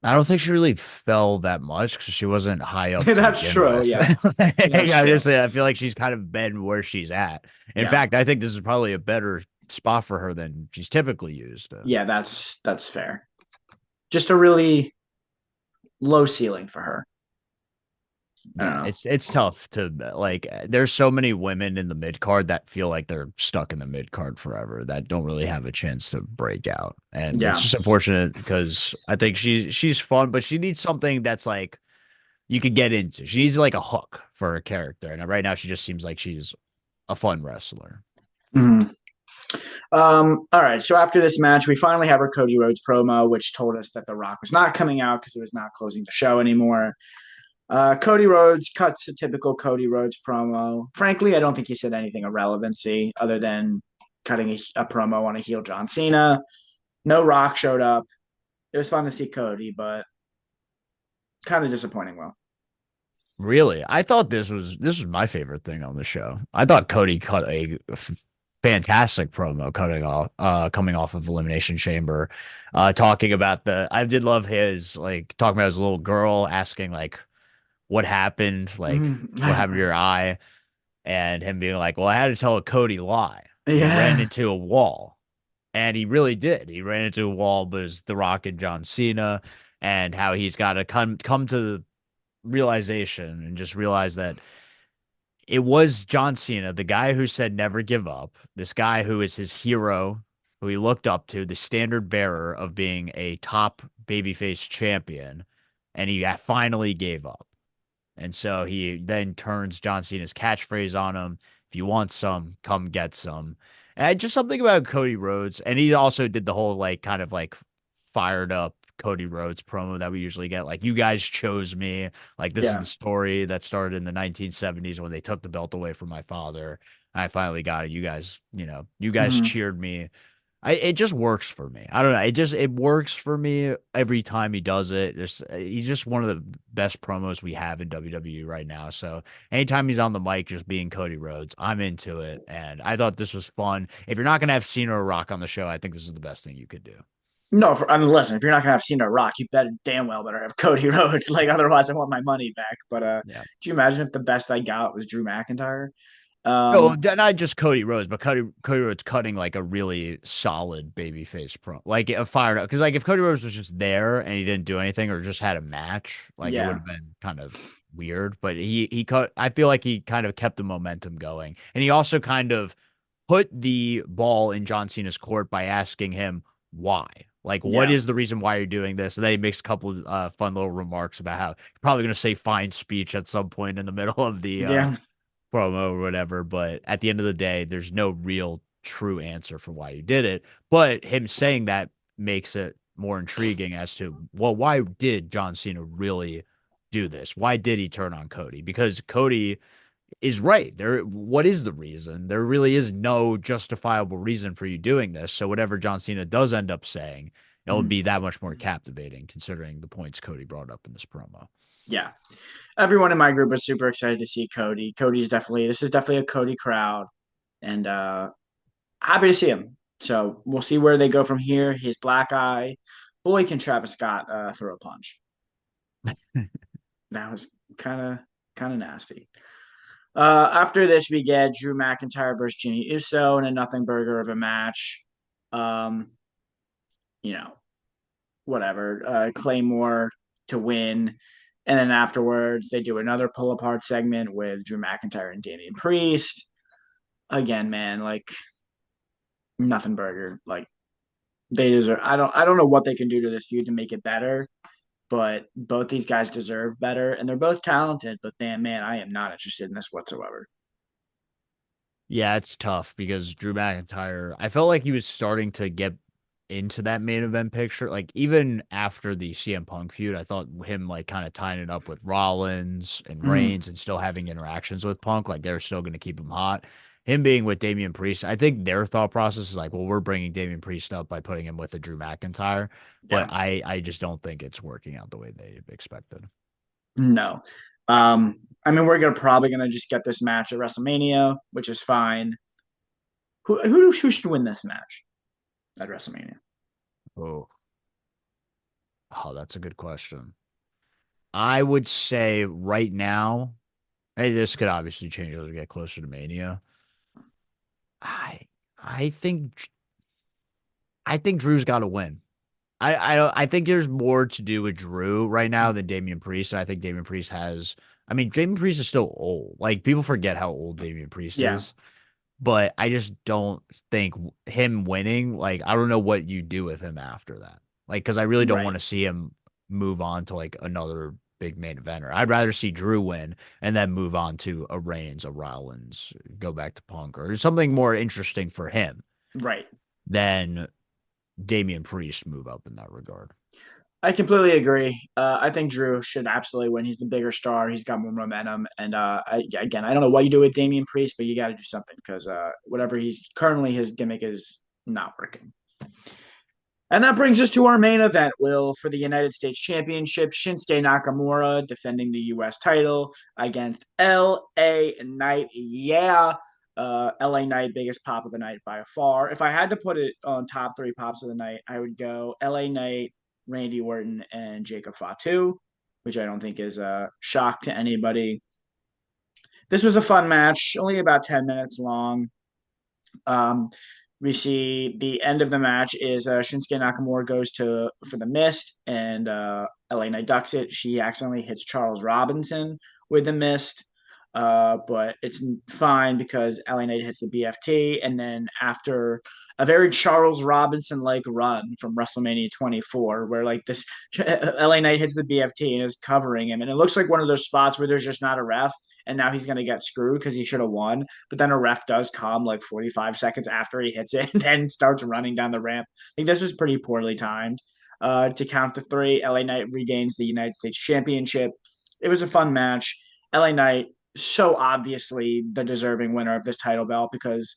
Speaker 2: I don't think she really fell that much because she wasn't high up to
Speaker 1: That's
Speaker 2: begin
Speaker 1: true.
Speaker 2: with.
Speaker 1: Yeah, that's true.
Speaker 2: I feel like she's kind of been where she's at. In
Speaker 1: Yeah,
Speaker 2: fact, I think this is probably a better spot for her than she's typically used.
Speaker 1: yeah, that's fair. Just a really low ceiling for her. I don't
Speaker 2: Yeah,
Speaker 1: know.
Speaker 2: it's tough to like. There's so many women in the mid card that feel like they're stuck in the mid card forever that don't really have a chance to break out, and it's
Speaker 1: Yeah.
Speaker 2: just unfortunate because I think she's fun, but she needs something that's like you could get into. She needs like a hook for her character, and right now she just seems like she's a fun wrestler.
Speaker 1: Mhm. All right. So after this match, we finally have our Cody Rhodes promo, which told us that The Rock was not coming out because it was not closing the show anymore. Cody Rhodes cuts a typical Cody Rhodes promo. Frankly, I don't think he said anything of relevancy other than cutting a promo on a heel John Cena. No Rock showed up. It was fun to see Cody, but kind of disappointing. Well,
Speaker 2: Really, I thought this was my favorite thing on the show. I thought Cody cut a fantastic promo coming off of Elimination Chamber, talking about the I did love his like talking about his little girl asking like what happened to your eye, and him being like, well, I had to tell a Cody lie. He ran
Speaker 1: yeah,
Speaker 2: into a wall, and he really did. He ran into a wall, but it's The Rock and John Cena, and how he's got to come to the realization and just realize that it was John Cena, the guy who said never give up, this guy who is his hero, who he looked up to, the standard bearer of being a top babyface champion, and he finally gave up. And so he then turns John Cena's catchphrase on him. If you want some, come get some. And just something about Cody Rhodes. And he also did the whole like kind of like fired up Cody Rhodes promo that we usually get. Like, you guys chose me. Like, this is
Speaker 1: yeah,
Speaker 2: the story that started in the 1970s when they took the belt away from my father. I finally got it. You guys
Speaker 1: hmm
Speaker 2: cheered me. It just works for me. I don't know. It works for me every time he does it. He's just one of the best promos we have in WWE right now. So anytime he's on the mic, just being Cody Rhodes, I'm into it. And I thought this was fun. If you're not gonna have Cena or Rock on the show, I think this is the best thing you could do.
Speaker 1: No, I mean, listen, if you're not gonna have Cena Rock, you better damn well better have Cody Rhodes. Like, otherwise, I want my money back. But
Speaker 2: Yeah.
Speaker 1: do you imagine if the best I got was Drew McIntyre?
Speaker 2: No,
Speaker 1: Um,
Speaker 2: not just Cody Rhodes, but Cody Rhodes cutting like a really solid babyface pro, like a fired up. Because like if Cody Rhodes was just there and he didn't do anything or just had a match, like it would
Speaker 1: yeah,
Speaker 2: have been kind of weird. But he cut. I feel like he kind of kept the momentum going, and he also kind of put the ball in John Cena's court by asking him why. Like, what
Speaker 1: yeah,
Speaker 2: is the reason why you're doing this? And then he makes a couple fun little remarks about how you're probably going to say fine speech at some point in the middle of the
Speaker 1: yeah,
Speaker 2: promo or whatever. But at the end of the day, there's no real true answer for why you did it. But him saying that makes it more intriguing as to, well, why did John Cena really do this? Why did he turn on Cody? Because Cody is right. What is the reason? There really is no justifiable reason for you doing this. So whatever John Cena does end up saying, it'll
Speaker 1: mhm,
Speaker 2: be that much more captivating considering the points Cody brought up in this promo.
Speaker 1: yeah. Everyone in my group was super excited to see Cody. This is definitely a Cody crowd, and happy to see him. So we'll see where they go from here. His black eye, boy, can Travis Scott throw a punch. That was kind of nasty. After this, we get Drew McIntyre versus Jimmy Uso in a nothing burger of a match. Um, you know, whatever. Claymore to win. And then afterwards, they do another pull apart segment with Drew McIntyre and Damian Priest. Again, man, like nothing burger. Like they deserve. I don't know what they can do to this feud to make it better, but both these guys deserve better, and they're both talented. But damn, man, I am not interested in this whatsoever.
Speaker 2: Yeah, it's tough because Drew McIntyre, I felt like he was starting to get into that main event picture. Like even after the CM Punk feud, I thought him like kind of tying it up with Rollins and
Speaker 1: Mm-hmm.
Speaker 2: Reigns and still having interactions with Punk, like they're still going to keep him hot. Him being with Damian Priest, I think their thought process is like, well, we're bringing Damian Priest up by putting him with a Drew McIntyre, but
Speaker 1: Yeah,
Speaker 2: I just don't think it's working out the way they expected.
Speaker 1: no. I mean, we're probably gonna just get this match at WrestleMania, which is fine. Who should win this match at WrestleMania?
Speaker 2: Oh, oh, that's a good question. I would say right now. Hey, this could obviously change as we get closer to Mania. I I think I think Drew's got to win. I think there's more to do with Drew right now
Speaker 1: Mm.
Speaker 2: than Damian Priest, and I think I mean, Damian Priest is still old. Like people forget how old Damian Priest
Speaker 1: Yeah,
Speaker 2: is, but I just don't think him winning. Like I don't know what you do with him after that. Like because I really don't want
Speaker 1: right,
Speaker 2: to see him move on to like another big main eventer. I'd rather see Drew win and then move on to a Reigns, a Rollins, go back to Punk or something more interesting for him
Speaker 1: right.
Speaker 2: than Damian Priest move up in that regard.
Speaker 1: I completely agree. I think Drew should absolutely win. He's the bigger star. He's got more momentum. And again, I don't know what you do with Damian Priest, but you got to do something because whatever he's currently his gimmick is not working. And that brings us to our main event, Will, for the United States Championship. Shinsuke Nakamura defending the U.S. title against L.A. Knight. Yeah, L.A. Knight, biggest pop of the night by far. If I had to put it on top three pops of the night, I would go L.A. Knight, Randy Orton, and Jacob Fatu, which I don't think is a shock to anybody. This was a fun match, only about 10 minutes long. Um, we see the end of the match is Shinsuke Nakamura goes to for the mist, and LA Knight ducks it. She accidentally hits Charles Robinson with the mist, but it's fine because LA Knight hits the BFT, and then after a very Charles Robinson like run from WrestleMania 24, where like this LA Knight hits the BFT and is covering him, and it looks like one of those spots where there's just not a ref, and now he's gonna get screwed because he should have won, but then a ref does come like 45 seconds after he hits it and then starts running down the ramp. I think this was pretty poorly timed. To count to three, LA Knight regains the United States Championship. It was a fun match. LA Knight, so obviously the deserving winner of this title belt because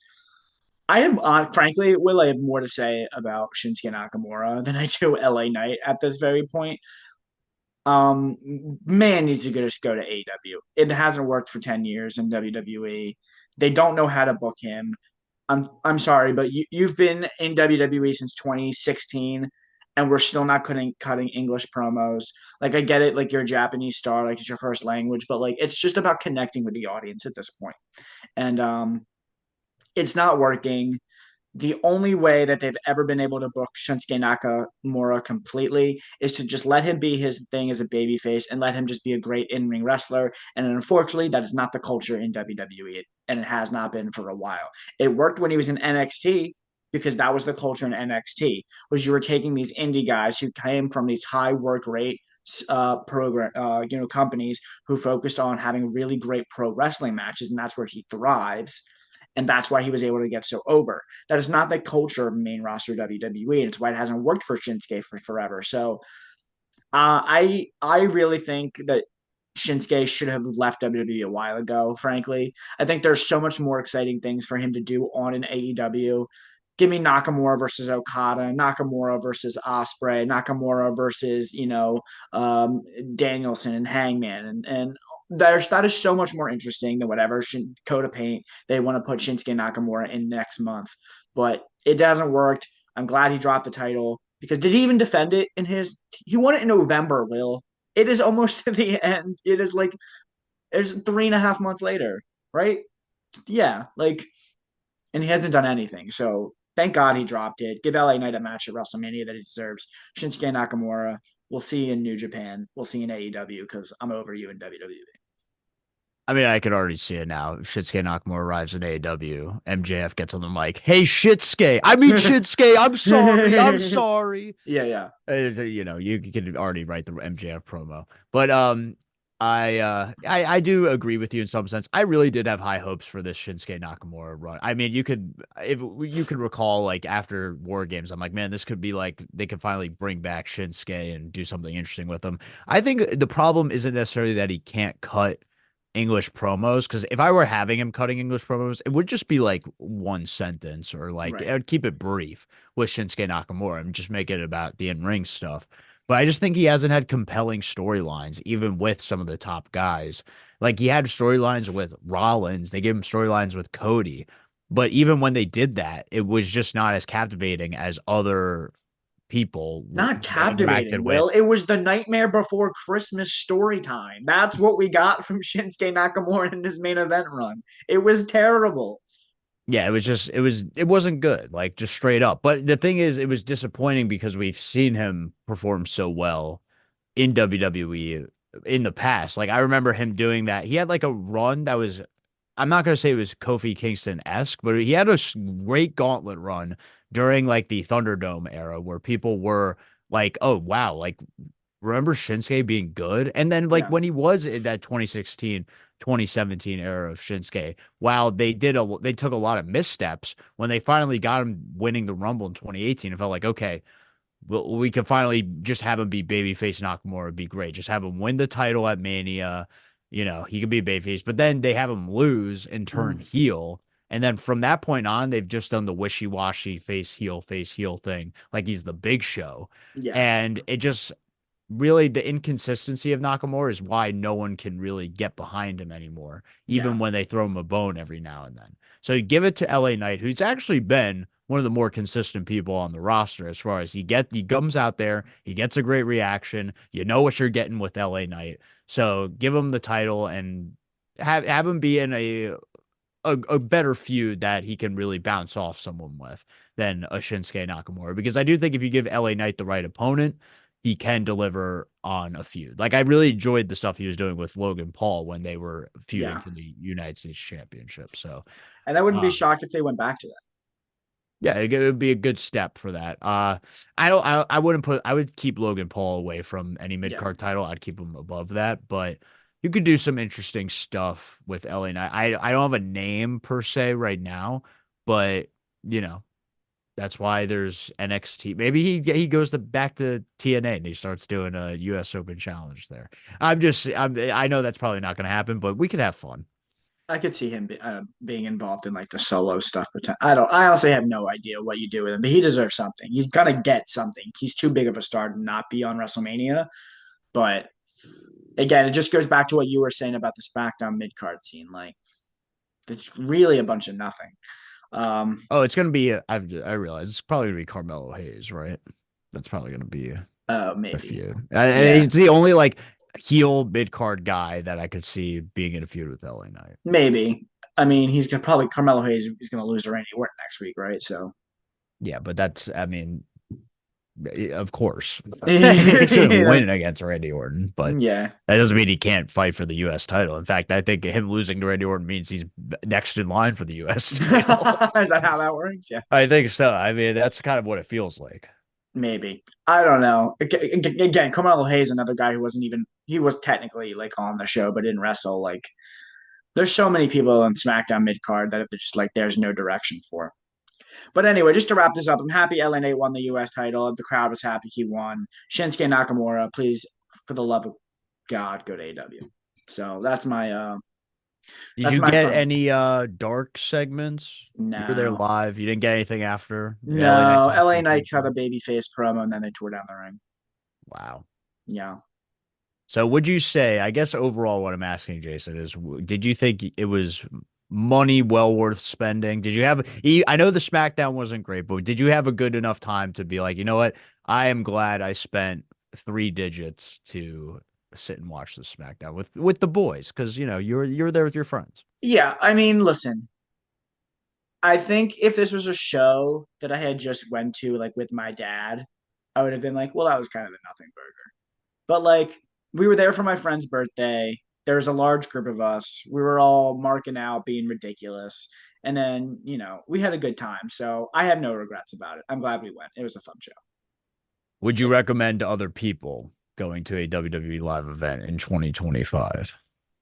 Speaker 1: I am, frankly, Will, I have more to say about Shinsuke Nakamura than I do LA Knight at this very point. Um, Man needs to just go to AEW. It hasn't worked for 10 years in WWE. They don't know how to book him. I'm sorry, but you've been in WWE since 2016 and we're still not cutting English promos. Like I get it, like you're a Japanese star, like it's your first language, but like it's just about connecting with the audience at this point. And it's not working. The only way that they've ever been able to book Shinsuke Nakamura completely is to just let him be his thing as a babyface and let him just be a great in-ring wrestler. And unfortunately, that is not the culture in WWE, and it has not been for a while. It worked when he was in NXT because that was the culture in NXT, was you were taking these indie guys who came from these high work rate companies who focused on having really great pro wrestling matches, and that's where he thrives, and that's why he was able to get so over. That is not the culture of main roster WWE, and it's why it hasn't worked for Shinsuke for forever. So I really think that Shinsuke should have left WWE a while ago. Frankly, I think there's so much more exciting things for him to do on an AEW. Give me Nakamura versus Okada, Nakamura versus Osprey, Nakamura versus Danielson and Hangman, and that is so much more interesting than whatever Coda Paint they want to put Shinsuke Nakamura in next month. But it hasn't worked. I'm glad he dropped the title because did he even defend it in his? He won it in November. Will, it is almost to the end. It is like it's 3.5 months later, right? Yeah, like, and he hasn't done anything. So thank God he dropped it. Give LA Knight a match at WrestleMania that he deserves. Shinsuke Nakamura, we'll see you in New Japan. We'll see you in AEW because I'm over you in WWE.
Speaker 2: I mean, I could already see it now. Shinsuke Nakamura arrives in AEW. MJF gets on the mic. Hey, Shinsuke. I mean, Shinsuke. I'm sorry. I'm sorry.
Speaker 1: Yeah, yeah.
Speaker 2: You could already write the MJF promo. But I do agree with you in some sense. I really did have high hopes for this Shinsuke Nakamura run. I mean, if you could recall, like after War Games, I'm like, man, this could be like they could finally bring back Shinsuke and do something interesting with him. I think the problem isn't necessarily that he can't cut English promos, because if I were having him cutting English promos, it would just be like one sentence or like
Speaker 1: Right.
Speaker 2: I'd keep it brief with Shinsuke Nakamura and just make it about the in-ring stuff. But I just think he hasn't had compelling storylines, even with some of the top guys. Like he had storylines with Rollins, they gave him storylines with Cody. But even when they did that, it was just not as captivating as other people
Speaker 1: Not
Speaker 2: they interacted
Speaker 1: captivating, Will.
Speaker 2: with.
Speaker 1: It was the Nightmare Before Christmas story time. That's what we got from Shinsuke Nakamura in his main event run. It was terrible.
Speaker 2: Yeah, it wasn't good, like just straight up. But the thing is, it was disappointing because we've seen him perform so well in WWE in the past. Like I remember him doing that. He had like a run that was, I'm not gonna say it was Kofi Kingston-esque, but he had a great gauntlet run during like the Thunderdome era where people were like, "Oh wow, like remember Shinsuke being good?" And then like
Speaker 1: Yeah,
Speaker 2: when he was in that 2016, 2017 era of Shinsuke, while they took a lot of missteps, when they finally got him winning the Rumble in 2018, it felt like, okay, we could finally just have him be babyface Nakamura would be great. Just have him win the title at Mania. You know, he could be babyface, but then they have him lose and turn
Speaker 1: mhm,
Speaker 2: heel. And then from that point on, they've just done the wishy-washy face heel thing, like he's the big show.
Speaker 1: yeah,
Speaker 2: And it just really the inconsistency of Nakamura is why no one can really get behind him anymore, even
Speaker 1: yeah,
Speaker 2: when they throw him a bone every now and then. So you give it to LA Knight, who's actually been one of the more consistent people on the roster as far as he comes out there, he gets a great reaction. You know what you're getting with LA Knight. So give him the title and have him be in a better feud that he can really bounce off someone with than a Shinsuke Nakamura. Because I do think if you give LA Knight the right opponent, he can deliver on a feud. Like I really enjoyed the stuff he was doing with Logan Paul when they were feuding
Speaker 1: yeah.
Speaker 2: for the United States Championship. So
Speaker 1: And I wouldn't be
Speaker 2: um
Speaker 1: shocked if they went back to that.
Speaker 2: yeah, it would be a good step for that. I wouldn't I would keep Logan Paul away from any mid
Speaker 1: Yeah,
Speaker 2: card title. I'd keep him above that, but you could do some interesting stuff with LA Knight. I don't have a name per se right now, but you know, that's why there's NXT. Maybe he goes back to TNA and he starts doing a US Open challenge there. I know that's probably not going to happen, but we could have fun.
Speaker 1: I could see him being involved in like the solo stuff. I don't. I honestly have no idea what you do with him, but he deserves something. He's gonna get something. He's too big of a star to not be on WrestleMania. But again, it just goes back to what you were saying about the SmackDown mid card scene. Like it's really a bunch of nothing. Um,
Speaker 2: Oh, it's going to be I realize it's probably going to be Carmelo Hayes, right? That's probably going to be the
Speaker 1: maybe.
Speaker 2: feud.
Speaker 1: Yeah,
Speaker 2: He's the only like heel mid card guy that I could see being in a feud with LA Knight.
Speaker 1: maybe. I mean, he's gonna probably Carmelo Hayes is gonna lose to Randy Orton next week, right? So
Speaker 2: Yeah, but that's I mean, of course, he's going to
Speaker 1: yeah,
Speaker 2: win against Randy Orton, but
Speaker 1: yeah.
Speaker 2: that doesn't mean he can't fight for the U.S. title. In fact, I think him losing to Randy Orton means he's next in line for the U.S.
Speaker 1: Is
Speaker 2: title.
Speaker 1: that how that works? Yeah.
Speaker 2: I think so. I mean, that's kind of what it feels like.
Speaker 1: Maybe. I don't know. Again, Carmelo Hayes, another guy who wasn't even he was technically like on the show but didn't wrestle. Like there's so many people on SmackDown mid card that it's just like there's no direction for. But anyway, just to wrap this up, I'm happy LNA won the US title. The crowd was happy he won. Shinsuke Nakamura, please, for the love of God, go to AW. So
Speaker 2: Did
Speaker 1: that's
Speaker 2: you
Speaker 1: my
Speaker 2: get
Speaker 1: fun.
Speaker 2: any dark segments? You were there
Speaker 1: No.
Speaker 2: live. You didn't get anything after LA Knight
Speaker 1: No.
Speaker 2: talk
Speaker 1: LA
Speaker 2: some
Speaker 1: Knight cut a
Speaker 2: people.
Speaker 1: baby face promo and then they tore down the ring.
Speaker 2: Wow.
Speaker 1: Yeah.
Speaker 2: So would you say, I guess overall what I'm asking Jason is did you think it was money well worth spending? Did you have I know the SmackDown wasn't great, but did you have a good enough time to be like, you know what? I am glad I spent 3 digits to sit and watch the SmackDown with the boys because you know you're there with your friends.
Speaker 1: Yeah. I mean, listen, I think if this was a show that I had just went to like with my dad, I would have been like, well, that was kind of a nothing burger. But like we were there for my friend's birthday. There was a large group of us. We were all marking out, being ridiculous. And then, we had a good time. So I have no regrets about it. I'm glad we went. It was a fun show.
Speaker 2: Would you recommend to other people going to a WWE live event in 2025?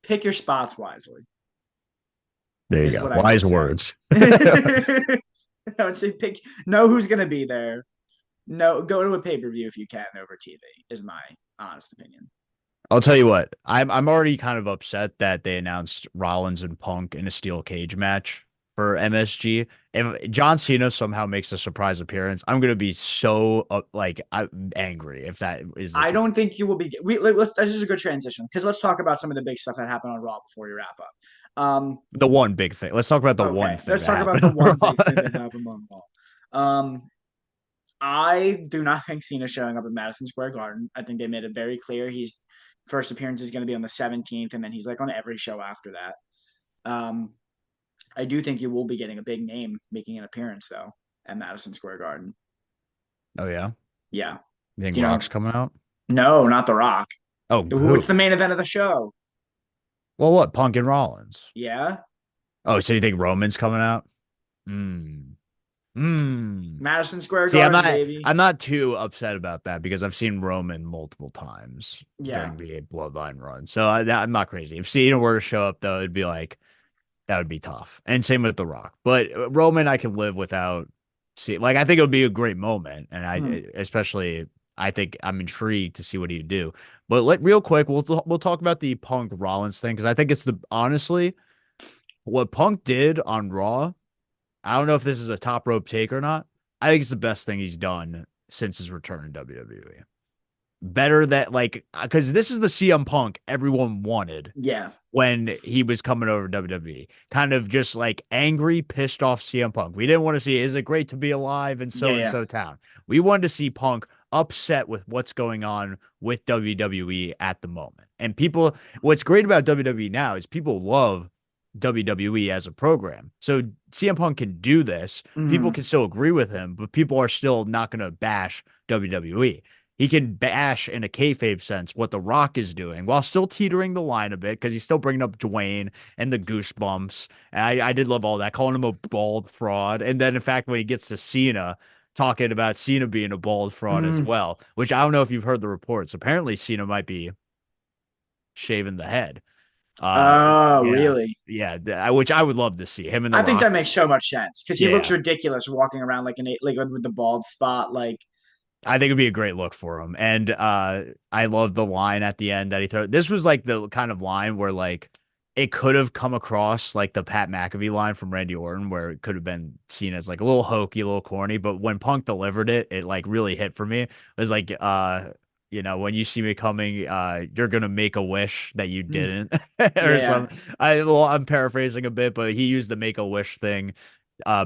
Speaker 1: Pick your spots wisely,
Speaker 2: There you
Speaker 1: is
Speaker 2: go.
Speaker 1: what I would
Speaker 2: Wise
Speaker 1: say.
Speaker 2: words.
Speaker 1: I would say know who's gonna be there. No, go to a pay-per-view if you can over TV, is my honest opinion.
Speaker 2: I'll tell you what, I'm already kind of upset that they announced Rollins and Punk in a steel cage match for MSG. If John Cena somehow makes a surprise appearance, I'm gonna be so I'm angry if that is the
Speaker 1: I
Speaker 2: case.
Speaker 1: don't think you will be. This is a good transition because let's talk about some of the big stuff that happened on Raw before we wrap up.
Speaker 2: The one big thing. Let's talk about the one
Speaker 1: Okay,
Speaker 2: thing
Speaker 1: let's
Speaker 2: that
Speaker 1: talk about
Speaker 2: happened
Speaker 1: the
Speaker 2: on
Speaker 1: one
Speaker 2: Raw.
Speaker 1: big thing that happened on Raw. I do not think Cena's showing up at Madison Square Garden. I think they made it very clear he's first appearance is going to be on the 17th, and then he's like on every show after that. Um, I do think you will be getting a big name making an appearance though at Madison Square Garden.
Speaker 2: Oh yeah,
Speaker 1: Yeah.
Speaker 2: you think
Speaker 1: Do you
Speaker 2: Rock's
Speaker 1: know?
Speaker 2: coming out?
Speaker 1: No, not The Rock.
Speaker 2: Oh,
Speaker 1: What's the
Speaker 2: who?
Speaker 1: main event of the show?
Speaker 2: Well, what? Punk and Rollins.
Speaker 1: Yeah.
Speaker 2: Oh, so you think Roman's coming out? Hmm. Hmm.
Speaker 1: Madison Square
Speaker 2: See, I'm
Speaker 1: Garden,
Speaker 2: not
Speaker 1: baby.
Speaker 2: I'm not too upset about that because I've seen Roman multiple times
Speaker 1: Yeah.
Speaker 2: during the Bloodline run. So I'm not crazy. If Cena were to show up though, it'd be like that would be tough. And same with The Rock. But Roman I can live without see like I think it would be a great moment and
Speaker 1: Hmm.
Speaker 2: I think I'm intrigued to see what he'd do. But real quick, we'll talk about the Punk Rollins thing because I think it's the honestly what Punk did on Raw. I don't know if this is a top rope take or not. I think it's the best thing he's done since his return in WWE. Better that like because this is the CM Punk everyone wanted
Speaker 1: Yeah.
Speaker 2: when he was coming over to WWE. Kind of just like angry, pissed off CM Punk. We didn't want to see, is it great to be alive in
Speaker 1: Yeah.
Speaker 2: so and
Speaker 1: Yeah.
Speaker 2: so town? We wanted to see Punk upset with what's going on with WWE at the moment. And people, what's great about WWE now is people love WWE as a program. So CM Punk can do this. People
Speaker 1: Hmm.
Speaker 2: can still agree with him, but people are still not going to bash WWE. He can bash in a kayfabe sense what The Rock is doing while still teetering the line a bit because he's still bringing up Dwayne and the goosebumps. And I did love all that, calling him a bald fraud. And then, in fact, when he gets to Cena, talking about Cena being a bald fraud as
Speaker 1: Hmm.
Speaker 2: well, which I don't know if you've heard the reports. Apparently, Cena might be shaving the head. Uh,
Speaker 1: Oh,
Speaker 2: yeah,
Speaker 1: really?
Speaker 2: yeah, which I would love to see him and The
Speaker 1: I think that
Speaker 2: Rock.
Speaker 1: makes so much sense because he looks
Speaker 2: Yeah,
Speaker 1: ridiculous walking around like like with the bald spot. Like,
Speaker 2: I think it'd be a great look for him. And I love the line at the end that he threw. This was like the kind of line where like it could have come across like the Pat McAfee line from Randy Orton, where it could have been seen as like a little hokey, a little corny. But when Punk delivered it, it like really hit for me. It was like, when you see me coming, you're gonna make a wish that you
Speaker 1: hmm.
Speaker 2: didn't,
Speaker 1: Yeah,
Speaker 2: or
Speaker 1: yeah.
Speaker 2: something. I'm paraphrasing a bit, but he used the make a wish thing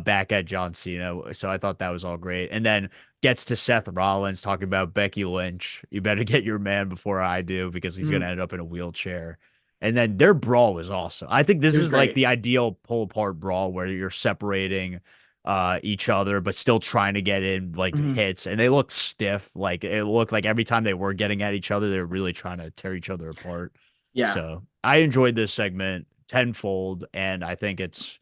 Speaker 2: back at John Cena. So I thought that was all great. And then gets to Seth Rollins talking about Becky Lynch. You better get your man before I do because he's going
Speaker 1: Hmm.
Speaker 2: to end up in a wheelchair. And then their brawl was awesome. I think
Speaker 1: It
Speaker 2: this
Speaker 1: was
Speaker 2: is like
Speaker 1: great.
Speaker 2: the ideal pull apart brawl where you're separating each other but still trying to get in like
Speaker 1: Hmm.
Speaker 2: hits and they looked stiff. Like it looked like every time they were getting at each other, they were really trying to tear each other apart.
Speaker 1: Yeah,
Speaker 2: So I enjoyed this segment tenfold, and I think it's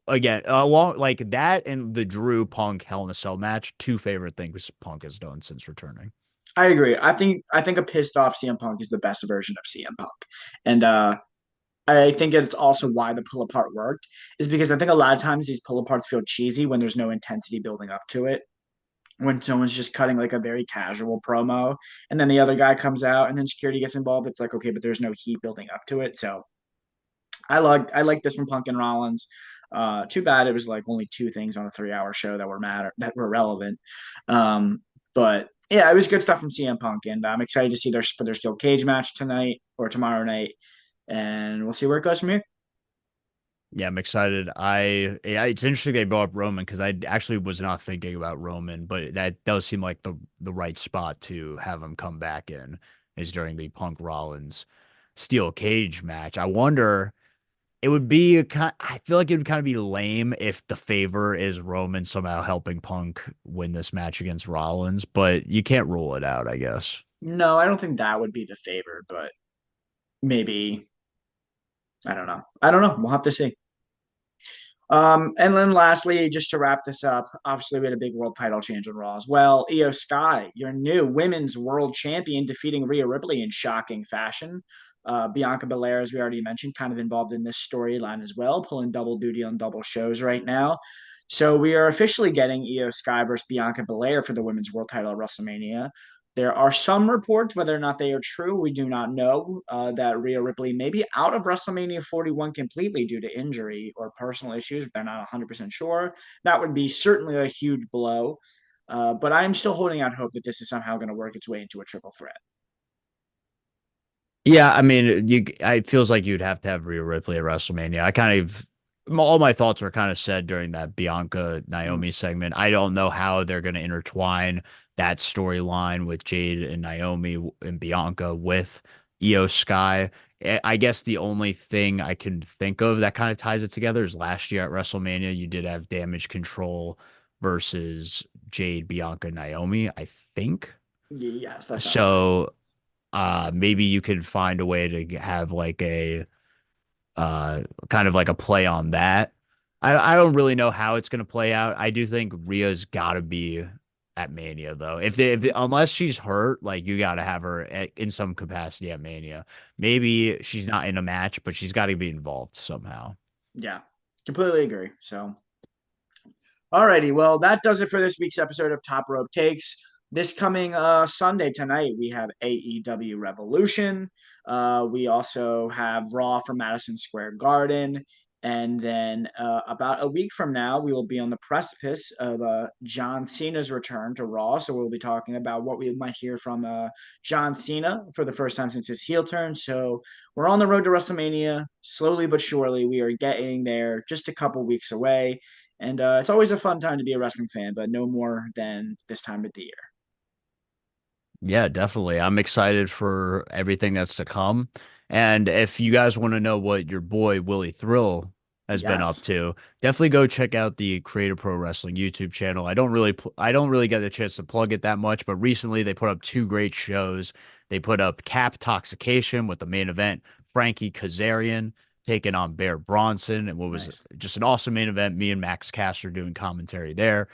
Speaker 2: again, along like that and the Drew Punk Hell in a Cell match, two favorite things Punk has done since returning.
Speaker 1: I agree. I think a pissed off CM Punk is the best version of CM Punk, and I think it's also why the pull apart worked is because I think a lot of times these pull aparts feel cheesy when there's no intensity building up to it. When someone's just cutting like a very casual promo, and then the other guy comes out, and then security gets involved, it's like okay, but there's no heat building up to it. So I like this from Punk and Rollins. Too bad it was like only two things on a 3 hour show that were relevant. But yeah, it was good stuff from CM Punk, and I'm excited to see their steel cage match tonight or tomorrow night, and we'll see where it goes from here.
Speaker 2: Yeah, I'm excited. It's interesting they brought up Roman because I actually was not thinking about Roman, but that does seem like the right spot to have him come back in is during the Punk Rollins steel cage match. I wonder it would be I feel like it would kind of be lame if the favor is Roman somehow helping Punk win this match against Rollins, but you can't rule it out, I guess.
Speaker 1: No, I don't think that would be the favor, but maybe I don't know. I don't know. We'll have to see. And then lastly, just to wrap this up, obviously we had a big world title change on Raw as well. Io Sky, your new women's world champion, defeating Rhea Ripley in shocking fashion. Bianca Belair, as we already mentioned, kind of involved in this storyline as well, pulling double duty on double shows right now. So we are officially getting Io Sky versus Bianca Belair for the women's world title at WrestleMania. There are some reports, whether or not they are true, we do not know, that Rhea Ripley may be out of WrestleMania 41 completely due to injury or personal issues. They're not 100% sure. That would be certainly a huge blow. But I'm still holding out hope that this is somehow going to work its way into a triple threat.
Speaker 2: Yeah, I mean, it feels like you'd have to have Rhea Ripley at WrestleMania. All my thoughts were kind of said during that Bianca
Speaker 1: Mm.
Speaker 2: Naomi segment. I don't know how they're going to intertwine that storyline with Jade and Naomi and Bianca with Io Sky. I guess the only thing I can think of that kind of ties it together is last year at WrestleMania, you did have Damage Control versus Jade, Bianca, Naomi, I think.
Speaker 1: Yes, that sounds right.
Speaker 2: So maybe you could find a way to have like a kind of like a play on that. I don't really know how it's going to play out. I do think Rhea's got to be at Mania though. Unless she's hurt, like you got to have her in some capacity at Mania. Maybe she's not in a match, but she's got to be involved somehow.
Speaker 1: Yeah, completely agree. So, alrighty, well, that does it for this week's episode of Top Rope Takes. This coming Sunday tonight, we have AEW Revolution. We also have Raw from Madison Square Garden. And then about a week from now, we will be on the precipice of John Cena's return to Raw. So we'll be talking about what we might hear from John Cena for the first time since his heel turn. So we're on the road to WrestleMania. Slowly but surely, we are getting there, just a couple weeks away. And it's always a fun time to be a wrestling fan, but no more than this time of the year.
Speaker 2: Yeah, definitely. I'm excited for everything that's to come. And if you guys want to know what your boy Willie Thrill has been up
Speaker 1: Yes.
Speaker 2: to, definitely go check out the Creative Pro Wrestling YouTube channel. I don't really get the chance to plug it that much, but recently they put up two great shows. They put up Cap Toxication with the main event, Frankie Kazarian taking on Bear Bronson, and what was
Speaker 1: Nice.
Speaker 2: just an awesome main event. Me and Max Caster doing commentary there.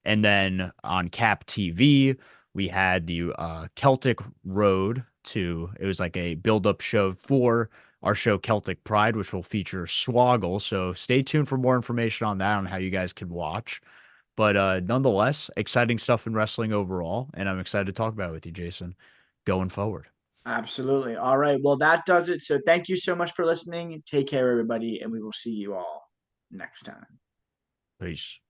Speaker 2: And then on Cap TV, we had the Celtic Road to, it was like a build-up show for our show Celtic Pride, which will feature Swoggle. So stay tuned for more information on that, on how you guys can watch. But nonetheless, exciting stuff in wrestling overall. And I'm excited to talk about it with you, Jason, going forward.
Speaker 1: Absolutely. All right. Well, that does it. So thank you so much for listening. Take care, everybody, and we will see you all next time.
Speaker 2: Peace.